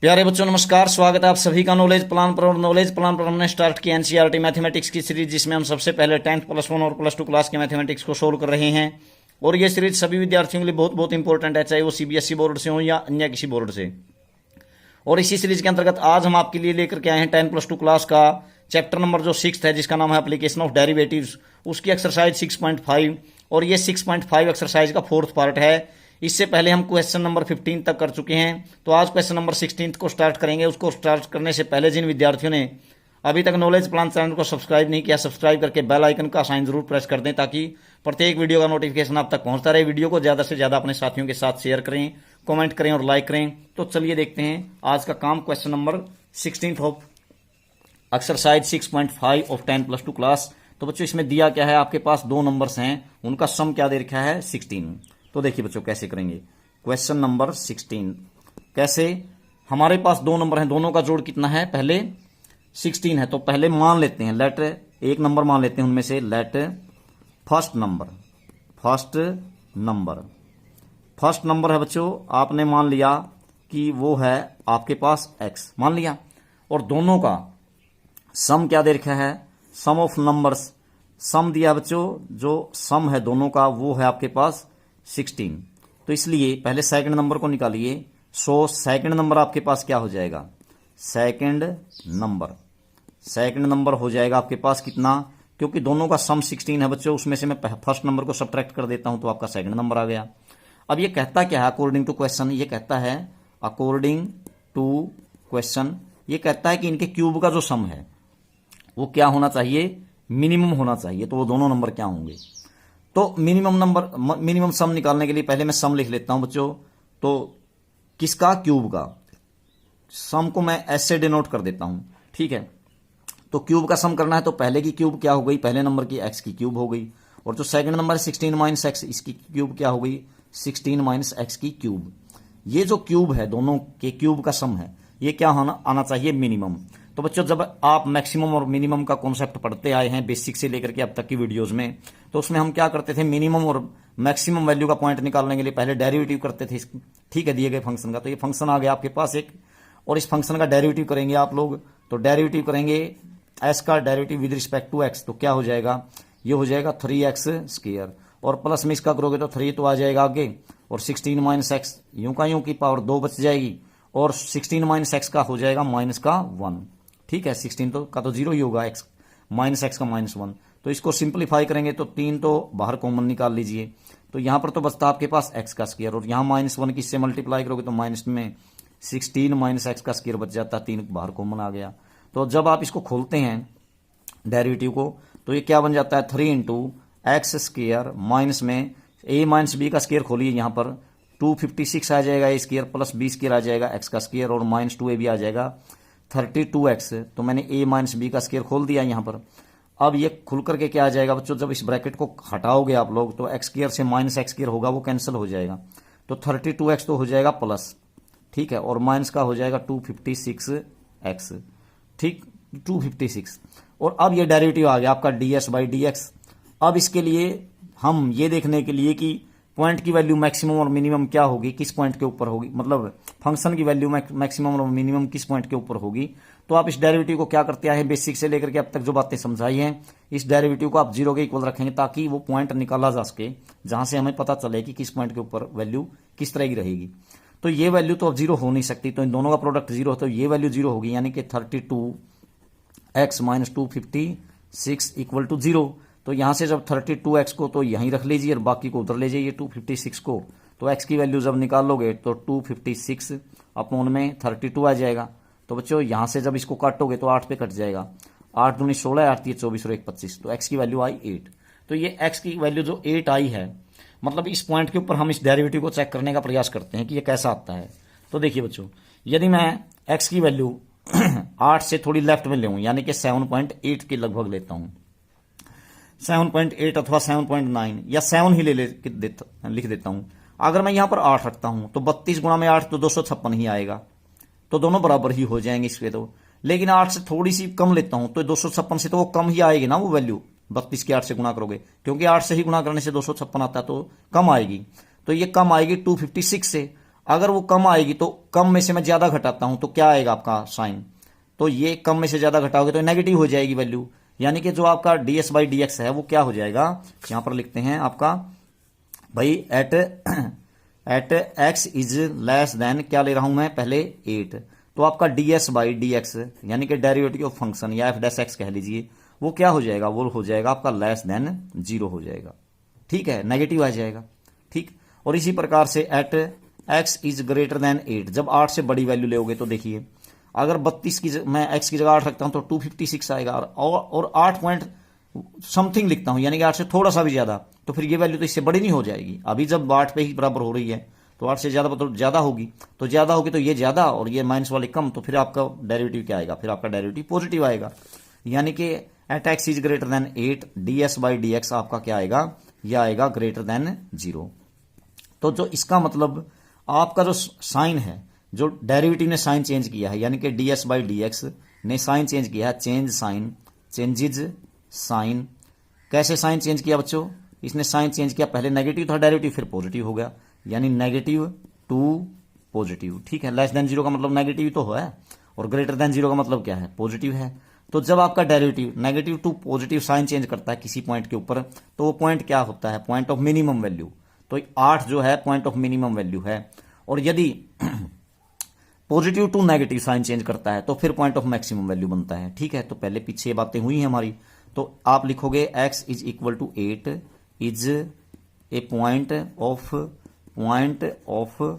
प्यारे बच्चों नमस्कार, स्वागत है आप सभी का नॉलेज प्लान पर हमने स्टार्ट किया एनसीईआरटी मैथमेटिक्स की सीरीज, जिसमें हम सबसे पहले 10th +1 और +2 क्लास के मैथमेटिक्स को सोल्व कर रहे हैं। और ये सीरीज सभी विद्यार्थियों के लिए बहुत बहुत इंपॉर्टेंट है, चाहे वो सीबीएसई बोर्ड से हो या अन्य किसी बोर्ड से। और इसी सीरीज के अंतर्गत आज हम आपके लिए लेकर के आए हैं 10 +2 क्लास का चैप्टर नंबर जो 6th है, जिसका नाम है एप्लीकेशन ऑफ डेरिवेटिव्स, उसकी एक्सरसाइज 6.5। और ये 6.5 एक्सरसाइज का 4th पार्ट है। इससे पहले हम क्वेश्चन नंबर 15 तक कर चुके हैं, तो आज क्वेश्चन नंबर 16 को स्टार्ट करेंगे। उसको स्टार्ट करने से पहले जिन विद्यार्थियों ने अभी तक नॉलेज प्लान चैनल को सब्सक्राइब नहीं किया, सब्सक्राइब करके बेल आइकन का साइन जरूर प्रेस कर दें, ताकि प्रत्येक वीडियो का नोटिफिकेशन आप तक पहुंचता रहे। वीडियो को ज्यादा से ज्यादा अपने साथियों के साथ शेयर करें, कमेंट करें और लाइक करें। तो चलिए देखते हैं आज का काम, question number 16 of exercise 6.5 of 10 +2 class. तो बच्चों इसमें दिया क्या है, आपके पास दो नंबर्स हैं, उनका सम क्या दे रखा है 16। तो देखिए बच्चों कैसे करेंगे क्वेश्चन नंबर 16। कैसे, हमारे पास दो नंबर हैं, दोनों का जोड़ कितना है, पहले 16 है। तो पहले मान लेते हैं, लेट एक नंबर मान लेते हैं उनमें से, लेट फर्स्ट नंबर है बच्चों, आपने मान लिया कि वो है आपके पास x मान लिया। और दोनों का सम क्या दे रखा है, सम ऑफ नंबर्स, सम दिया बच्चों, जो सम है दोनों का वो है आपके पास 16। तो इसलिए पहले सेकंड नंबर को निकालिए। सो सेकंड नंबर आपके पास क्या हो जाएगा, सेकंड नंबर हो जाएगा आपके पास कितना, क्योंकि दोनों का सम 16 है बच्चों, उसमें से मैं फर्स्ट नंबर को सब्ट्रैक्ट कर देता हूं तो आपका सेकंड नंबर आ गया। अब ये कहता क्या है अकॉर्डिंग टू क्वेश्चन, ये कहता है अकॉर्डिंग टू क्वेश्चन, ये कहता है कि इनके क्यूब का जो सम है वो क्या होना चाहिए, मिनिमम होना चाहिए। तो वो दोनों नंबर क्या होंगे, तो मिनिमम सम निकालने के लिए पहले मैं सम लिख लेता हूं बच्चों। तो किसका, क्यूब का सम को मैं एस से डिनोट कर देता हूं, ठीक है। तो क्यूब का सम करना है तो पहले की क्यूब क्या हो गई, पहले नंबर की एक्स की क्यूब हो गई। और जो सेकंड नंबर है 16 - x, इसकी क्यूब क्या हो गई, 16 - x की क्यूब। ये जो क्यूब है, दोनों के क्यूब का सम है, ये क्या आना चाहिए, मिनिमम। तो बच्चों जब आप मैक्सिमम और मिनिमम का कॉन्सेप्ट पढ़ते आए हैं बेसिक से लेकर के अब तक की वीडियोस में, तो उसमें हम क्या करते थे, मिनिमम और मैक्सिमम वैल्यू का पॉइंट निकालने के लिए पहले डेरिवेटिव करते थे, ठीक है, दिए गए फंक्शन का। तो ये फंक्शन आ गया आपके पास एक, और इस फंक्शन का डेरिवेटिव करेंगे आप लोग। तो डेरिवेटिव करेंगे एस का derivative with respect to x, तो क्या हो जाएगा, ये हो जाएगा 3x², और प्लस में इसका करोगे तो 3 तो आ जाएगा आगे, और 16 - x यूं का यूं की पावर 2 बच जाएगी, और 16 - x का हो जाएगा माइनस का 1, ठीक है। 16 तो का तो 0 ही होगा, x -x का -1। तो इसको सिंप्लीफाई करेंगे तो 3 तो बाहर कॉमन निकाल लीजिए, तो यहां पर तो बचता आपके पास x का स्क्वायर, और यहां -1 किससे मल्टीप्लाई करोगे तो माइनस में 16 - x का स्क्वायर बच जाता, 3 बाहर कॉमन आ गया। तो जब आप इसको खोलते हैं डेरिवेटिव को, तो ये क्या बन जाता है, 3 × x² माइनस में a - b का स्क्वायर खोलिए, यहां पर 256 आ जाएगा a स्क्वायर, प्लस b² आ जाएगा x का स्क्वायर, और -2ab आ जाएगा 32x। तो मैंने a - b का स्क्वायर खोल दिया यहां पर। अब ये खुल करके क्या आ जाएगा बच्चों, जब इस ब्रैकेट को हटाओगे आप लोग तो x² से -x² होगा, वो कैंसिल हो जाएगा। तो 32x तो हो जाएगा प्लस, ठीक है, और माइनस का हो जाएगा 256x, ठीक, 256। और अब ये डेरिवेटिव आ गया आपका ds/dx। अब इसके लिए हम ये देखने के लिए कि पॉइंट की वैल्यू मैक्सिमम और मिनिमम क्या होगी, किस पॉइंट के ऊपर होगी, मतलब फंक्शन की वैल्यू मैक्सिमम और मिनिमम किस पॉइंट के ऊपर होगी। तो आप इस डेरिवेटिव को क्या करते हैं, बेसिक से लेकर के अब तक जो बातें समझाई हैं, इस डेरिवेटिव को आप 0 के इक्वल रखेंगे, ताकि वो पॉइंट निकाला जा सके जहां से हमें पता चले कि किस पॉइंट के ऊपर वैल्यू किस तरह की रहेगी। तो ये वैल्यू तो अब 0 हो नहीं सकती, तो इन दोनों का प्रोडक्ट 0 है, तो ये वैल्यू 0 होगी, यानी कि 32x - 256 = 0। तो यहां से जब 32x को तो यहीं रख लीजिए और बाकी को उधर ले जाइए 256 को, तो x की वैल्यू जब निकालोगे तो 256 अपॉन में 32 आ जाएगा। तो बच्चों यहां से जब इसको काटोगे तो 8 पे कट जाएगा, 8 दूनी 16, 8 3 24 और 1 25। तो x की वैल्यू आई 8। तो ये x की वैल्यू जो 8 आई है, मतलब इस पॉइंट के ऊपर हम इस डेरिवेटिव को चेक करने का प्रयास करते हैं कि ये कैसा आता है। तो देखिए बच्चों, यदि मैं x की वैल्यू 8 से थोड़ी लेफ्ट में ले, यानी कि 7.8 के लगभग लेता हूं, 7.8 अथवा 7.9 या 7 ही लिख देता हूं। अगर मैं यहां पर 8 रखता हूं तो 32 × 8 तो 256 ही आएगा, तो दोनों बराबर ही हो जाएंगे इसके। तो लेकिन 8 से थोड़ी सी कम लेता हूं तो 256 से तो वो कम ही आएगी ना वो वैल्यू, 32 के 8 से गुणा करोगे, क्योंकि 8 से ही गुणा करने से 256 आता है, तो कम आएगी। तो ये कम आएगी 256 से। अगर वो कम आएगी तो कम में से मैं ज्यादा घटाता हूं तो क्या आएगा आपका साइन, तो ये कम में से ज्यादा घटाओगे तो नेगेटिव हो जाएगी वैल्यू, यानी कि जो आपका ds बाई डी एक्स है वो क्या हो जाएगा, यहां पर लिखते हैं आपका भाई at x is less than, क्या ले रहा हूं मैं पहले 8, तो आपका ds बाई डी एक्स यानी कि डेरिवेटिव ऑफ फंक्शन या f डैश एक्स कह लीजिए, वो क्या हो जाएगा, वो हो जाएगा आपका लेस देन 0 हो जाएगा, ठीक है, नेगेटिव आ जाएगा, ठीक। और इसी प्रकार से at x is greater than 8, जब 8 से बड़ी वैल्यू लोगे तो देखिए अगर 32 की मैं x की जगह 8 रखता हूं तो 256 आएगा, और 8 पॉइंट समथिंग लिखता हूं यानी कि 8 से थोड़ा सा भी ज्यादा, तो फिर ये वैल्यू तो इससे बड़ी नहीं हो जाएगी। अभी जब 8 पे ही बराबर हो रही है तो 8 से ज्यादा तो ज्यादा होगी, तो ज्यादा होगी तो ये ज्यादा और ये माइनस वाली कम, तो फिर आपका डेरिवेटिव क्या आएगा, फिर आपका डेरिवेटिव पॉजिटिव आएगा, यानी कि at x is greater than 8 ds by D X आपका क्या आएगा, यह आएगा ग्रेटर देन 0। तो जो इसका मतलब आपका जो साइन है, जो डेरिवेटिव ने साइन चेंज किया है यानी कि ds बाई डी एक्स ने साइन चेंज किया है, चेंज साइन, चेंजेज साइन, कैसे साइन चेंज किया बच्चों, इसने साइन चेंज किया, पहले नेगेटिव था डेरिवेटिव फिर पॉजिटिव हो गया, यानी नेगेटिव टू पॉजिटिव, ठीक है। लेस देन 0 का मतलब नेगेटिव तो है और ग्रेटर देन 0 का मतलब क्या है, पॉजिटिव है। तो जब आपका derivative negative to positive sign change करता है किसी पॉइंट के ऊपर, तो वो पॉइंट क्या होता है, पॉइंट ऑफ मिनिमम वैल्यू, तो 8 जो है पॉइंट ऑफ मिनिमम वैल्यू है। और यदि positive to negative sign change करता है तो फिर पॉइंट ऑफ मैक्सिमम वैल्यू बनता है, ठीक है। तो पहले पीछे बातें हुई हैं हमारी, तो आप लिखोगे x is equal to 8 is a point of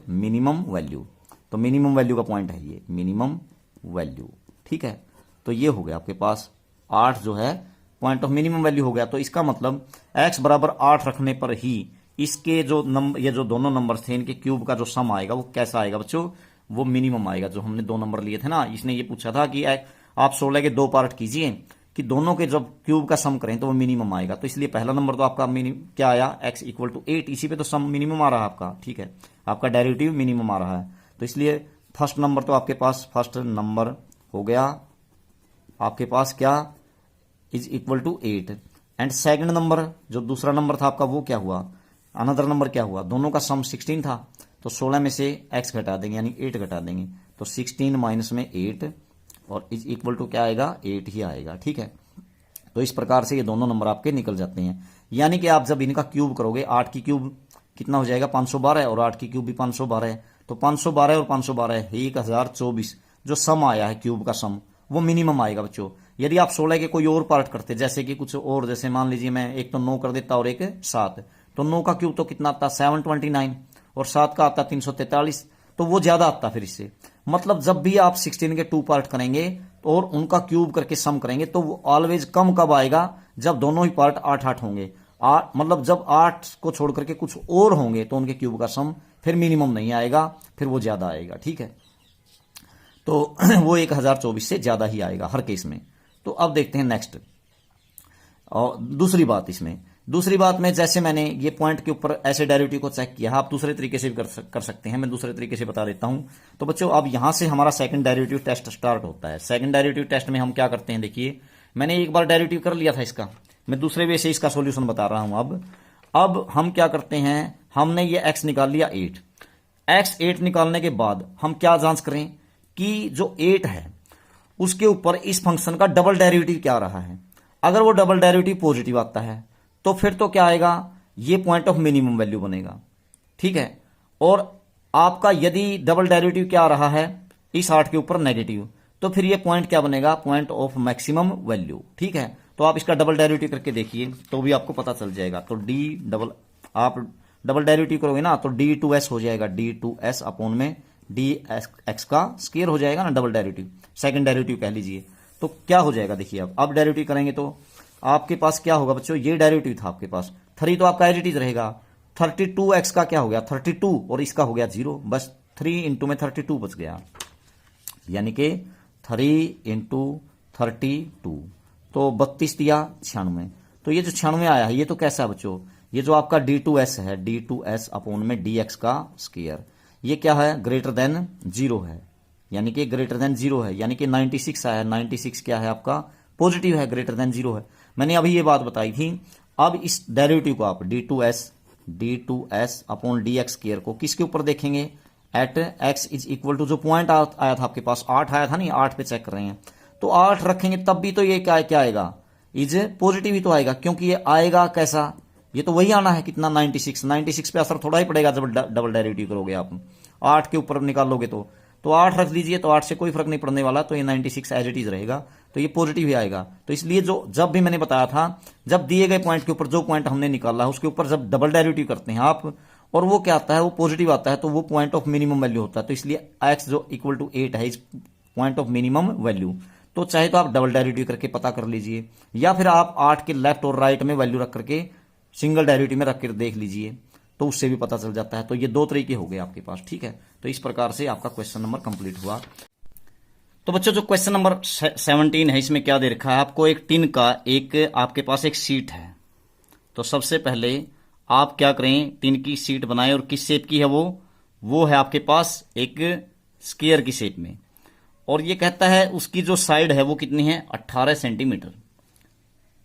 minimum value, तो मिनिमम वैल्यू का पॉइंट है ये मिनिमम वैल्यू, ठीक है। तो ये हो गया आपके पास 8 जो है पॉइंट ऑफ मिनिमम वैल्यू हो गया। तो इसका मतलब x बराबर 8 रखने पर ही इसके जो नंबर, ये जो दोनों नंबर थे इनके क्यूब का जो सम आएगा वो कैसा आएगा बच्चों, वो मिनिमम आएगा। जो हमने 2 नंबर लिए थे ना, इसने ये पूछा था कि आप 16 के 2 पार्ट कीजिए कि दोनों के जब क्यूब का सम करें तो वो मिनिमम आएगा, तो इसलिए पहला नंबर तो आपका क्या आया, x इक्वल टू 8, इसी पे तो सम मिनिमम आ रहा है आपका, ठीक है, आपका डेरिवेटिव मिनिमम आ रहा है। तो इसलिए फर्स्ट नंबर तो आपके पास, फर्स्ट नंबर हो गया आपके पास क्या, is equal to 8, and second number जो दूसरा नंबर था आपका वो क्या हुआ, अनदर नंबर क्या हुआ, दोनों का सम 16 था, तो 16 में से x घटा देंगे यानी 8 घटा देंगे, तो 16 माइनस में 8 और इज इक्वल टू क्या आएगा, 8 ही आएगा, ठीक है। तो इस प्रकार से ये दोनों नंबर आपके निकल जाते हैं, यानी कि आप जब इनका क्यूब करोगे, 8 की क्यूब कितना हो जाएगा 512 और 8 की क्यूब भी 512 है, तो 512 और 512 1024, जो सम आया है क्यूब का सम वो मिनिमम आएगा बच्चों। यदि आप 16 के कोई और पार्ट करते, जैसे कि कुछ और, जैसे मान लीजिए मैं एक तो 9 कर देता और एक 7, तो 9 का क्यूब तो कितना आता 729 और 7 का आता 343, तो वो ज्यादा आता फिर इससे। मतलब जब भी आप 16 के 2 पार्ट करेंगे और उनका क्यूब करके सम करेंगे तो वो ऑलवेज कम कब आएगा, जब दोनों ही पार्ट 8-8 होंगे, मतलब जब 8 को छोड़ करके कुछ और होंगे तो उनके क्यूब का सम फिर मिनिमम नहीं आएगा, फिर वो ज्यादा आएगा, ठीक है। तो वो 1024 से ज्यादा ही आएगा हर केस में। तो अब देखते हैं नेक्स्ट, और दूसरी बात में जैसे मैंने ये पॉइंट के ऊपर ऐसे डेरिवेटिव को चेक किया, आप दूसरे तरीके से भी कर सकते हैं, मैं दूसरे तरीके से बता देता हूं। तो बच्चों अब यहां से हमारा सेकंड डेरिवेटिव टेस्ट स्टार्ट होता है। सेकंड डेरिवेटिव टेस्ट में हम क्या करते हैं, देखिए मैंने एक बार डेरिवेटिव कर लिया था इसका, मैं दूसरे वे से इसका सोल्यूशन बता रहा हूं। अब हम क्या करते हैं, हमने ये x निकाल लिया 8 निकालने के बाद हम क्या जांच करें कि जो 8 है उसके ऊपर इस फंक्शन का डबल डेरिवेटिव क्या आ रहा है। अगर वो डबल डेरिवेटिव पॉजिटिव आता है तो फिर तो क्या आएगा, ये पॉइंट ऑफ मिनिमम वैल्यू बनेगा, ठीक है। और आपका यदि डबल डेरिवेटिव क्या आ रहा है इस 8 के ऊपर नेगेटिव, तो फिर ये पॉइंट क्या बनेगा, पॉइंट ऑफ मैक्सिमम वैल्यू, ठीक है। तो आप इसका डबल डेरिवेटिव करके देखिए तो भी आपको पता चल जाएगा। तो आप डबल डेरिवेटिव करोगे ना तो d2s हो जाएगा, d2s अपॉन में dx का स्क्वायर हो जाएगा ना, डबल डेरिवेटिव, सेकंड डेरिवेटिव कह लीजिए। तो क्या हो जाएगा देखिए, अब डेरिवेटिव करेंगे तो आपके पास क्या होगा बच्चों, ये डेरिवेटिव था आपके पास 3 तो आपका एज इट इज रहेगा, 32x का क्या हो गया 32 और इसका हो गया 0, बस 3 इंटू में 32 बच गया, यानी कि 3 इंटू 32 तो 32 दिया 96। तो ये जो 96 आया है ये तो कैसा है बच्चों, ये जो आपका d2s है, d2s अपॉन में dx का स्क्वायर, ये क्या है ग्रेटर देन 0 है, यानी कि ग्रेटर देन 0 है, यानी कि 96 आया है, 96 क्या है आपका पॉजिटिव है, ग्रेटर देन 0 है। मैंने अभी ये बात बताई थी। अब इस डेरिवेटिव को आप d2s अपॉन dx स्क्वायर को किसके ऊपर देखेंगे, at X is equal to, जो पॉइंट आया था आपके पास 8 आया था नहीं, 8 पे चेक कर रहे हैं, तो 8 रखेंगे तब भी तो ये क्या आएगा, इज पॉजिटिव ही तो आएगा, क्योंकि ये आएगा कैसा, ये तो वही आना है कितना 96 पे असर थोड़ा ही पड़ेगा जब डबल डेरिवेटिव करोगे आप, 8 के ऊपर निकालोगे तो 8 रख लीजिए, तो 8 से कोई फर्क नहीं पड़ने वाला, तो ये 96 एज इट इज रहेगा, तो ये पॉजिटिव ही आएगा। तो इसलिए जो जब भी मैंने बताया था, जब दिए गए पॉइंट के ऊपर जो पॉइंट हमने निकाला है उसके ऊपर जब डबल डेरिवेटिव करते हैं आप, और वो क्या आता है, वो पॉजिटिव आता है, तो वो पॉइंट ऑफ मिनिमम वैल्यू होता है। तो इसलिए एक्स जो इक्वल टू 8 है इस पॉइंट ऑफ मिनिमम वैल्यू, तो चाहे तो आप डबल डेरिवेटिव करके पता कर लीजिए, या फिर आप 8 के लेफ्ट और राइट में वैल्यू रख करके सिंगल डेरिवेटिव में रख कर देख लीजिए, तो उससे भी पता चल जाता है। तो ये 2 तरीके हो गए आपके पास, ठीक है। तो इस प्रकार से आपका क्वेश्चन नंबर कंप्लीट हुआ। तो बच्चों जो क्वेश्चन नंबर 17 है, इसमें क्या दे रखा है आपको, एक टिन का एक आपके पास एक शीट है। तो सबसे पहले आप क्या करें, टिन की शीट बनाएं, और किस शेप की है वो है आपके पास एक स्क्वायर की शेप में, और ये कहता है उसकी जो साइड है वो कितनी है 18 सेंटीमीटर।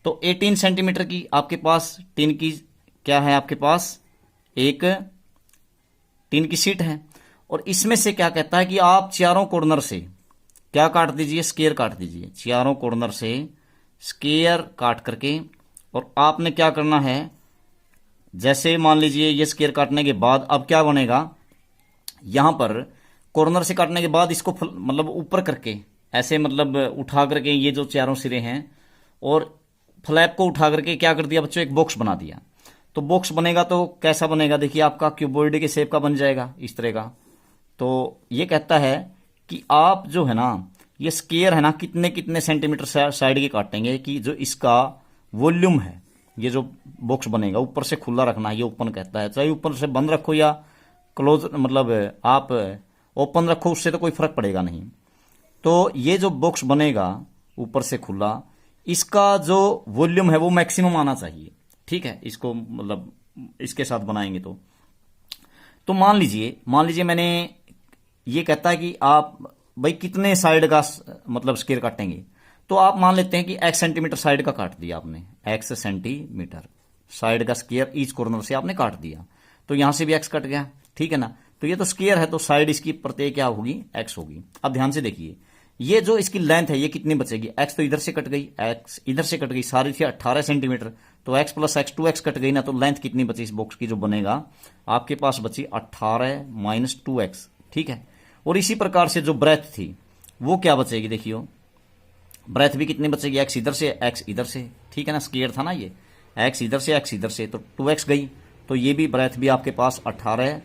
तो 18 सेंटीमीटर की आपके पास टिन की क्या है, आपके पास एक टिन की शीट है, और इसमें से क्या कहता है कि आप चारों कॉर्नर से क्या काट दीजिए, स्क्वायर काट दीजिए, चारों कॉर्नर से स्क्वायर काट करके, और आपने क्या करना है, जैसे मान लीजिए ये स्क्वायर काटने के बाद अब क्या बनेगा, यहां पर कॉर्नर से काटने के बाद इसको मतलब ऊपर करके ऐसे मतलब उठा करके ये जो चारों सिरे हैं और फ्लैप को उठा करके क्या कर दिया बच्चों, एक बॉक्स बना दिया। तो बॉक्स बनेगा तो कैसा बनेगा, देखिए आपका क्यूबॉइड के शेप का बन जाएगा इस तरह का। तो ये कहता है कि आप जो है ना ये स्क्वायर है ना कितने कितने सेंटीमीटर साइड के काटेंगे, कि जो इसका वॉल्यूम है, ये जो बॉक्स बनेगा ऊपर से खुला रखना है, ये ओपन कहता है, चाहे ऊपर से बंद रखो या क्लोज मतलब आप ओपन रखो, उससे तो कोई फर्क पड़ेगा नहीं। तो ये जो बॉक्स बनेगा ऊपर से खुला, इसका जो वॉल्यूम है वो मैक्सिमम आना चाहिए, ठीक है। इसको मतलब इसके साथ बनाएंगे तो मान लीजिए मैंने ये कहता है कि आप भाई कितने साइड का मतलब स्क्वायर काटेंगे, तो आप मान लेते हैं कि x सेंटीमीटर साइड का काट दिया आपने, x सेंटीमीटर साइड का स्क्वायर ईच कॉर्नर से आपने काट दिया, तो यहां से भी x कट गया, ठीक है ना। तो ये तो स्क्वायर है, तो साइड इसकी प्रत्येक क्या होगी, x होगी। अब ध्यान से देखिए, ये जो इसकी लेंथ है ये कितनी बचेगी, x तो इधर से कट गई, x इधर से कट गई, सारी थी 18 सेंटीमीटर, तो x plus x 2x cut गई ना, तो लेंथ कितनी बची इस बॉक्स की जो बनेगा, आपके पास बची 18 माइनस 2x, ठीक है। और इसी प्रकार से जो ब्रेथ थी वो क्या बचेगी, देखियो ब्रेथ भी कितनी बचेगी, x इधर से x इधर से, ठीक है ना, स्क्वायर था ना ये, x इधर से x इधर से, तो 2x गई, तो ये भी ब्रेथ भी आपके पास 18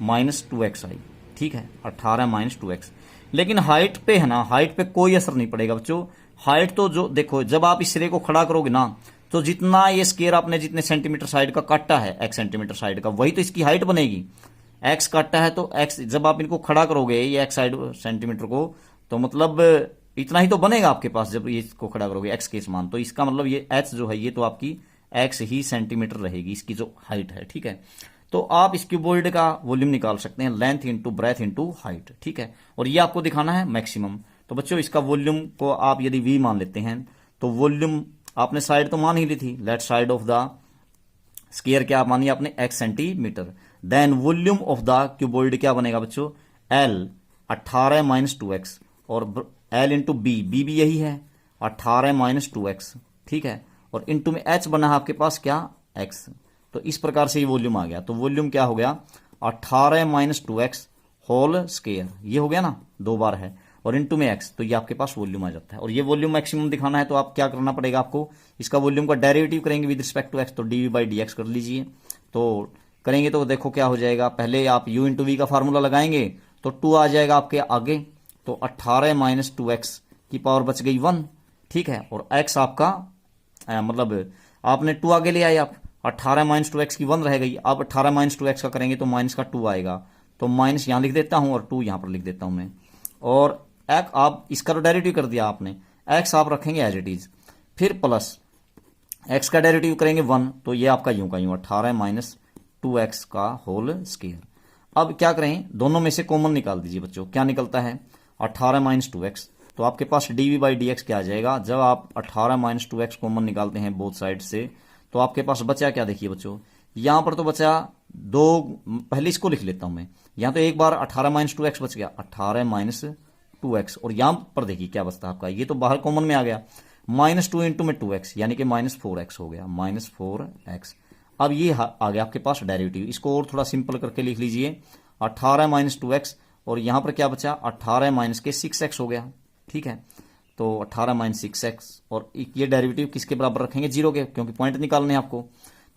माइनस 2x आई, ठीक है, 18 माइनस 2x। लेकिन हाइट पे है ना, हाइट पे कोई असर नहीं पड़ेगा बच्चों। हाइट तो जो देखो जब आप इस सिरे को खड़ा करोगे ना, तो जितना ये स्क्वायर आपने जितने सेंटीमीटर साइड का काटा है x सेंटीमीटर साइड का, वही तो इसकी हाइट बनेगी। x काटा है तो x जब आप इनको खड़ा करोगे ये x साइड सेंटीमीटर को, तो मतलब इतना ही तो बनेगा आपके पास जब ये इसको खड़ा करोगे x के समान। तो इसका मतलब ये h जो है ये तो आपकी x ही सेंटीमीटर रहेगी इसकी जो हाइट है, ठीक है। तो आप इस क्यूबॉइड का वॉल्यूम निकाल सकते हैं, length into breadth into height, ठीक है। और ये आपको दिखाना है मैक्सिमम। तो बच्चों इसका वॉल्यूम को आप यदि v मान लेते हैं, तो वॉल्यूम आपने साइड तो मान ही ली थी, left side of the square क्या मानी आपने, x centimetre. Then volume of the cuboid क्या बनेगा बच्चों, l 18 माइनस 2x, और l इंटू बी भी यही है 18 माइनस 2x, ठीक है। और इंटू में h बना है आपके पास क्या, x। तो इस प्रकार से ये वॉल्यूम आ गया। तो वॉल्यूम क्या हो गया 18 माइनस 2x होल स्क्वायर, ये हो गया ना, 2 बार है, और इंटू में x, तो ये आपके पास वॉल्यूम आ जाता है। और ये वॉल्यूम मैक्सिमम दिखाना है तो आप क्या करना पड़ेगा आपको, इसका वॉल्यूम का डेरिवेटिव करेंगे विद रिस्पेक्ट टू x, तो dv बाई dx कर लीजिए। तो करेंगे तो देखो क्या हो जाएगा, पहले आप u इंटू वी का फार्मूला लगाएंगे तो 2 आ जाएगा आपके आगे, तो 18 माइनस 2x की पावर बच गई 1, ठीक है। और x आपका मतलब आपने 2 आगे ले आए आप, 18 माइनस 2x की 1 रह गई। अब 18 माइनस 2x का करेंगे तो माइनस का 2 आएगा, तो माइनस यहां लिख देता हूं और 2 यहां पर लिख देता हूं मैं। और x आप इसका तो डेरिवेटिव कर दिया आपने, x आप रखेंगे एज इट इज, फिर प्लस x का डेरिवेटिव करेंगे 1, तो ये आपका यूं का यूं 18 माइनस 2x का होल स्क्वायर। अब क्या करें, दोनों में से कॉमन निकाल दीजिए बच्चों, क्या निकलता है 18 माइनस 2x, तो आपके पास dv बाई dx क्या आ जाएगा, जब आप 18 माइनस 2x कॉमन निकालते हैं बोथ साइड से, तो आपके पास बचा क्या, देखिए बच्चों यहां पर तो बचा 2, पहले इसको लिख लेता हूं मैं। यहां तो एक बार 18 माइनस 2x बच गया, 18 माइनस 2x, और यहां पर देखिए क्या बचता है आपका, ये तो बाहर कॉमन में आ गया, -2 इंटू में 2x यानी कि -4x हो गया, -4x। अब ये आ गया आपके पास डेरिवेटिव। इसको और थोड़ा सिंपल करके लिख लीजिए, 18 माइनस 2x, और यहां पर क्या बचा, 18 माइनस के 6x हो गया। ठीक है, तो 18 माइनस 6x, और ये डेरिवेटिव किसके बराबर रखेंगे, 0 के, क्योंकि पॉइंट निकालने हैं आपको।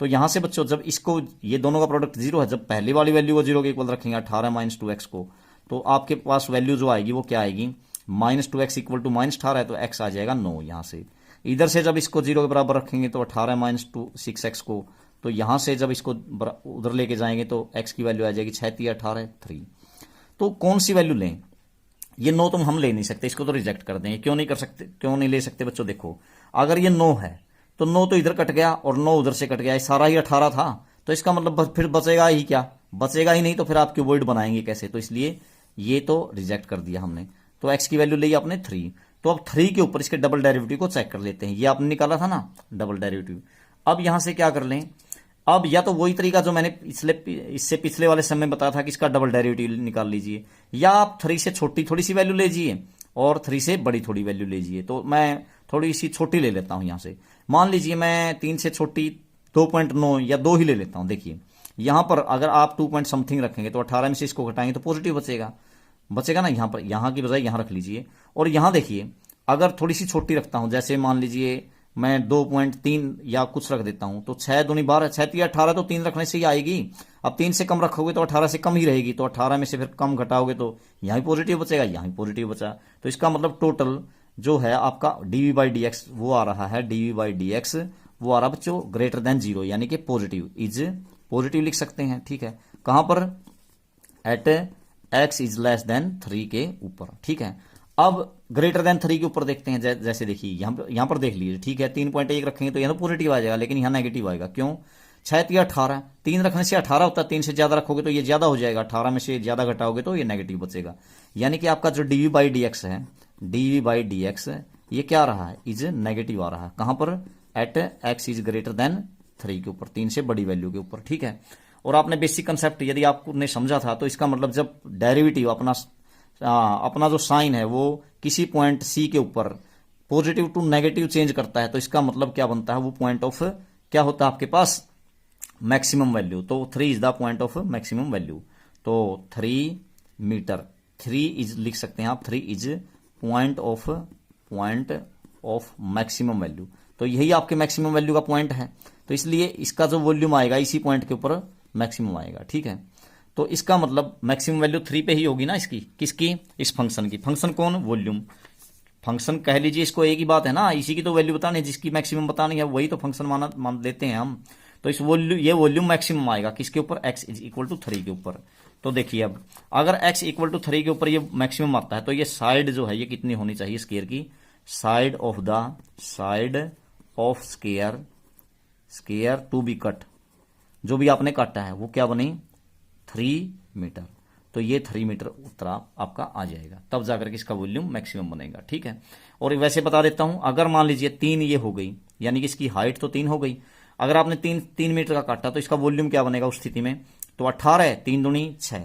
तो यहां से बच्चों जब इसको, ये दोनों का प्रोडक्ट 0 है, जब पहली वाली वैल्यू को 0 के इक्वल रखेंगे 18 माइनस 2x को, तो आपके पास वैल्यू जो आएगी वो क्या आएगी, -2x इक्वल टू -18 है, तो x आ जाएगा 9 यहां से। इधर से जब इसको 0 के बराबर रखेंगे तो 18 माइनस 6x को, तो यहां से जब इसको उधर लेके जाएंगे तो x की वैल्यू आ जाएगी 6 3 18 3। तो कौन सी वैल्यू लें, ये 9 तो हम ले नहीं सकते, इसको तो रिजेक्ट कर देंगे। क्यों नहीं कर सकते, क्यों नहीं ले सकते बच्चों, देखो अगर ये 9 है तो 9 तो इधर कट गया और 9 उधर से कट गया, सारा ही 18 था, तो इसका मतलब फिर बचेगा ही क्या, बचेगा ही नहीं, तो फिर आप क्यूबॉइड बनाएंगे कैसे, तो इसलिए ये तो रिजेक्ट कर दिया हमने। तो x की वैल्यू ली आपने 3। तो अब 3 के ऊपर इसके डबल डेरिवेटिव को चेक कर लेते हैं। ये आपने निकाला था ना डबल डेरिवेटिव। अब यहां से क्या कर लें, अब या तो वही तरीका जो मैंने इससे पिछले वाले समय बताया था कि इसका डबल डेरिवेटिव निकाल लीजिए, या आप 3 से छोटी थोड़ी सी वैल्यू लीजिए और 3 से बड़ी थोड़ी वैल्यू लीजिए। तो मैं थोड़ी सी छोटी ले लेता हूं यहां से, मान लीजिए मैं 3 से छोटी 2.9 या 2 ही ले लेता हूं। देखिए यहां पर अगर आप 2 पॉइंट समथिंग रखेंगे तो 18 में से इसको घटाएंगे तो पॉजिटिव बचेगा ना, यहां पर, यहां की बजाय यहां रख लीजिए। और यहां देखिए अगर थोड़ी सी छोटी रखता हूं, जैसे मान लीजिए मैं 2.3 या कुछ रख देता हूं, तो 6 दूनी 12, 6 3 18, तो 3 रखने से ही आएगी। अब 3 से कम रखोगे तो 18 से कम ही रहेगी, तो 18 में से फिर कम घटाओगे तो यहां भी पॉजिटिव बचेगा, यहां भी पॉजिटिव बचा। तो इसका मतलब टोटल जो है आपका dv बाई डी एक्स वो आ रहा है, dv बाई डी एक्स वो आ रहा बच्चों ग्रेटर देन 0, यानी कि पॉजिटिव, इज पॉजिटिव लिख सकते हैं। ठीक है, कहां पर, at x is less than 3 के ऊपर। ठीक है, अब ग्रेटर देन 3 के ऊपर देखते हैं, जैसे देखिए यहां पर देख लीजिए। ठीक है, 3.1 रखेंगे तो यहां तो पॉजिटिव आ जाएगा, लेकिन यहां नेगेटिव आएगा। क्यों, 6 3 18, 3 रखने से 18 होता है, 3 से ज्यादा रखोगे तो ये ज्यादा हो जाएगा, 18 में से ज्यादा घटाओगे तो ये नेगेटिव बचेगा। यानी कि आपका जो dv बाई डी एक्स है, dv बाई डी एक्स ये क्या आ रहा है, इज नेगेटिव आ रहा है। कहां पर, at x is greater than 3 के ऊपर, 3 से बड़ी वैल्यू के ऊपर। ठीक है, और आपने बेसिक कंसेप्ट यदि आपने समझा था, तो इसका मतलब जब डेरिवेटिव अपना जो साइन है वो किसी पॉइंट C के ऊपर पॉजिटिव टू नेगेटिव चेंज करता है, तो इसका मतलब क्या बनता है, वो पॉइंट ऑफ क्या होता है आपके पास, मैक्सिमम वैल्यू। तो 3 is the point of maximum value. तो 3 मीटर, 3 इज लिख सकते हैं आप, 3 is point of maximum value. तो यही आपके मैक्सिमम वैल्यू का पॉइंट है, तो इसलिए इसका जो वॉल्यूम आएगा इसी पॉइंट के ऊपर मैक्सिमम आएगा। ठीक है, तो इसका मतलब मैक्सिमम वैल्यू 3 पे ही होगी ना, इसकी किसकी, इस फंक्शन की। फंक्शन कौन, वॉल्यूम फंक्शन कह लीजिए इसको, एक ही बात है ना, इसी की तो वैल्यू बतानी है, जिसकी मैक्सिमम बतानी है वही तो फंक्शन मान लेते हैं हम। तो इस ये वॉल्यूम मैक्सिमम आएगा किसके ऊपर, x इज इक्वल टू 3 के ऊपर। तो देखिए अब अगर x इक्वल टू 3 के ऊपर ये मैक्सिमम आता है, तो ये साइड जो है ये कितनी होनी चाहिए स्क्वायर की, side of square to be cut, जो भी आपने काटा है वो क्या बनी, 3 मीटर। तो ये 3 मीटर उत्तरा आपका आ जाएगा, तब जाकर के इसका वॉल्यूम मैक्सिमम बनेगा। ठीक है, और वैसे बता देता हूं, अगर मान लीजिए 3 ये हो गई, यानी कि इसकी हाइट तो 3 हो गई, अगर आपने 3 मीटर का काटा तो इसका वॉल्यूम क्या बनेगा उस स्थिति में, तो 18, 3 दूनी 6,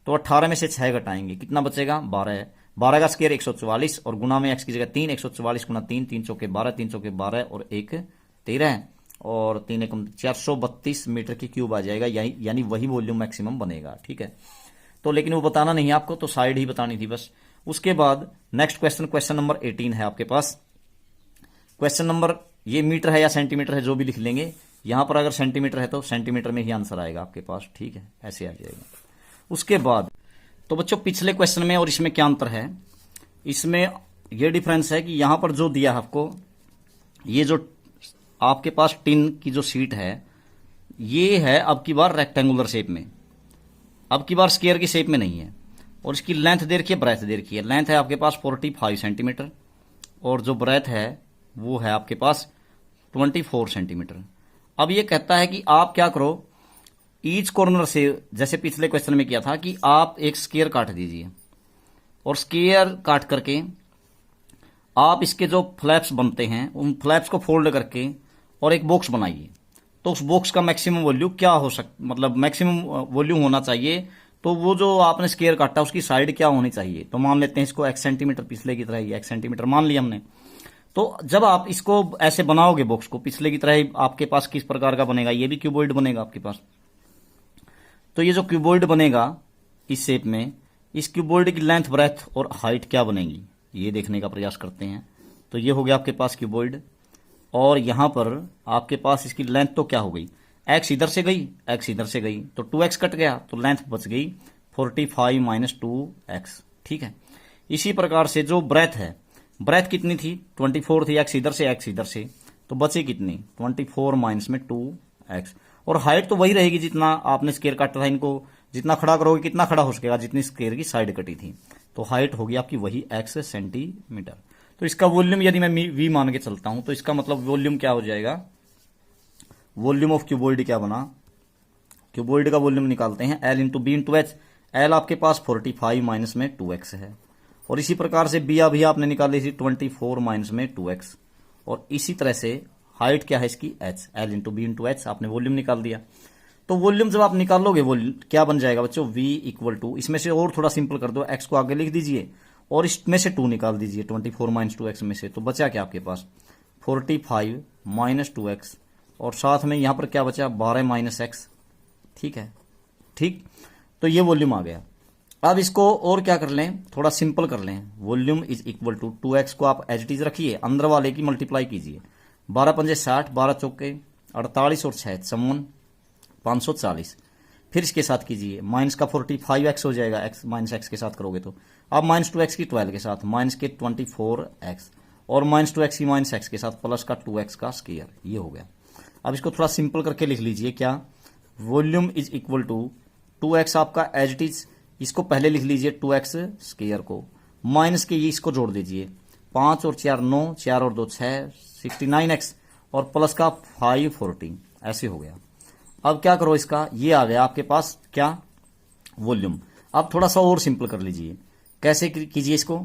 तो 18 में से 6 घटाएंगे कितना बचेगा, 12, 12 का स्क्वायर 144, और गुना में x की जगह 3, 144 गुना 3, 3 चौके 12, 3 चौके 12 और 1 13, और 3 एकम 432 मीटर की क्यूब आ जाएगा, यानी वही वॉल्यूम मैक्सिमम बनेगा। ठीक है, तो लेकिन वो बताना नहीं है आपको, तो साइड ही बतानी थी बस। उसके बाद नेक्स्ट क्वेश्चन नंबर 18 है आपके पास। क्वेश्चन नंबर, ये मीटर है या सेंटीमीटर है जो भी लिख लेंगे, यहां पर अगर सेंटीमीटर है तो सेंटीमीटर में ही आंसर आएगा आपके पास। ठीक है, ऐसे आ जाएगा। उसके बाद तो बच्चों पिछले क्वेश्चन में और इसमें क्या अंतर है, इसमें यह डिफरेंस है कि यहां पर जो दिया है आपको, ये जो आपके पास टिन की जो सीट है ये है अब की बार रेक्टेंगुलर शेप में, अब की बार स्क्वायर की शेप में नहीं है, और इसकी लेंथ दे रखी है, ब्रेथ दे रखी है। लेंथ है आपके पास 45 सेंटीमीटर और जो ब्रेथ है वो है आपके पास 24 सेंटीमीटर। अब ये कहता है कि आप क्या करो, ईच कॉर्नर से, जैसे पिछले क्वेश्चन में किया था कि आप एक स्क्वायर काट दीजिए, और स्क्वायर काट करके आप इसके जो फ्लैप्स बनते हैं उन फ्लैप्स को फोल्ड करके और एक बॉक्स बनाइए। तो उस बॉक्स का मैक्सिमम वॉल्यूम क्या हो मतलब मैक्सिमम वॉल्यूम होना चाहिए। तो वो जो आपने स्क्वायर काटा उसकी साइड क्या होनी चाहिए। तो मान लेते हैं इसको x सेंटीमीटर, पिछले की तरह ही x सेंटीमीटर मान लिया हमने। तो जब आप इसको ऐसे बनाओगे बॉक्स को पिछले की तरह ही, आपके पास किस प्रकार का बनेगा, ये भी क्यूबॉइड बनेगा आपके पास। तो ये जो क्यूबॉइड बनेगा इस शेप में, इस क्यूबॉइड की लेंथ, ब्रेथ और हाइट क्या बनेगी ये देखने का प्रयास करते हैं। तो ये हो गया आपके पास क्यूबॉइड, और यहां पर आपके पास इसकी लेंथ तो क्या हो गई, x इधर से गई, x इधर से गई, तो 2x कट गया, तो लेंथ बच गई 45 माइनस 2x। ठीक है। इसी प्रकार से जो ब्रेथ है, ब्रेथ कितनी थी 24 थी, x इधर से, x इधर से, तो बचे कितनी 24 माइनस में 2x। और हाइट तो वही रहेगी जितना आपने स्क्वायर काटा था, इनको जितना खड़ा करोगे कितना खड़ा हो सकेगा, जितनी स्क्वायर की साइड कटी थी। तो हाइट होगी आपकी वही x सेंटीमीटर। तो इसका वॉल्यूम यदि मैं v मान के चलता हूं तो इसका मतलब वॉल्यूम क्या हो जाएगा, वॉल्यूम ऑफ क्यूबॉइड क्या बना, क्यूबॉइड का वॉल्यूम निकालते हैं L into B into H. L आपके पास 45 माइनस में 2x है, और इसी प्रकार से बी अभी आपने निकाली थी 24 माइनस में 2x, और इसी तरह से हाइट क्या है इसकी h, L into B into H, आपने वॉल्यूम निकाल दिया। तो वॉल्यूम जब आप निकालोगे वॉल्यूम क्या बन जाएगा बच्चों, v इक्वल टू, इसमें से और थोड़ा सिंपल कर दो, x को आगे लिख दीजिए और इसमें से 2 निकाल दीजिए 24 माइनस 2x में से, तो बचा क्या आपके पास 45 माइनस 2x, और साथ में यहां पर क्या बचा 12 माइनस x। ठीक है, ठीक। तो ये वॉल्यूम आ गया। अब इसको और क्या कर लें, थोड़ा सिंपल कर लें। Volume is equal to 2x को आप एज इट इज रखिए, अंदर वाले की मल्टीप्लाई कीजिए, 12 पंजे 60, 12 चौके 48 और 6 54 540, फिर इसके साथ कीजिए, माइनस का 45x हो जाएगा, x माइनस x के साथ करोगे तो, अब माइनस 2x की 12 के साथ, माइनस के 24x, और माइनस 2x की माइनस x के साथ, प्लस का 2x का स्क्वायर, ये हो गया। अब इसको थोड़ा सिंपल करके लिख लीजिए, क्या volume is equal to 2x आपका एज इट इज, इसको पहले लिख लीजिए 2x स्क्वायर को, माइनस के ये इसको जोड़ दीजिए, 5 और 4 9, 4 और 2 6, 69x, और प्लस का 540, ऐसे हो गया। अब क्या करो, इसका ये आ गया आपके पास क्या वॉल्यूम। अब थोड़ा सा और सिंपल कर लीजिए, कैसे कीजिए इसको,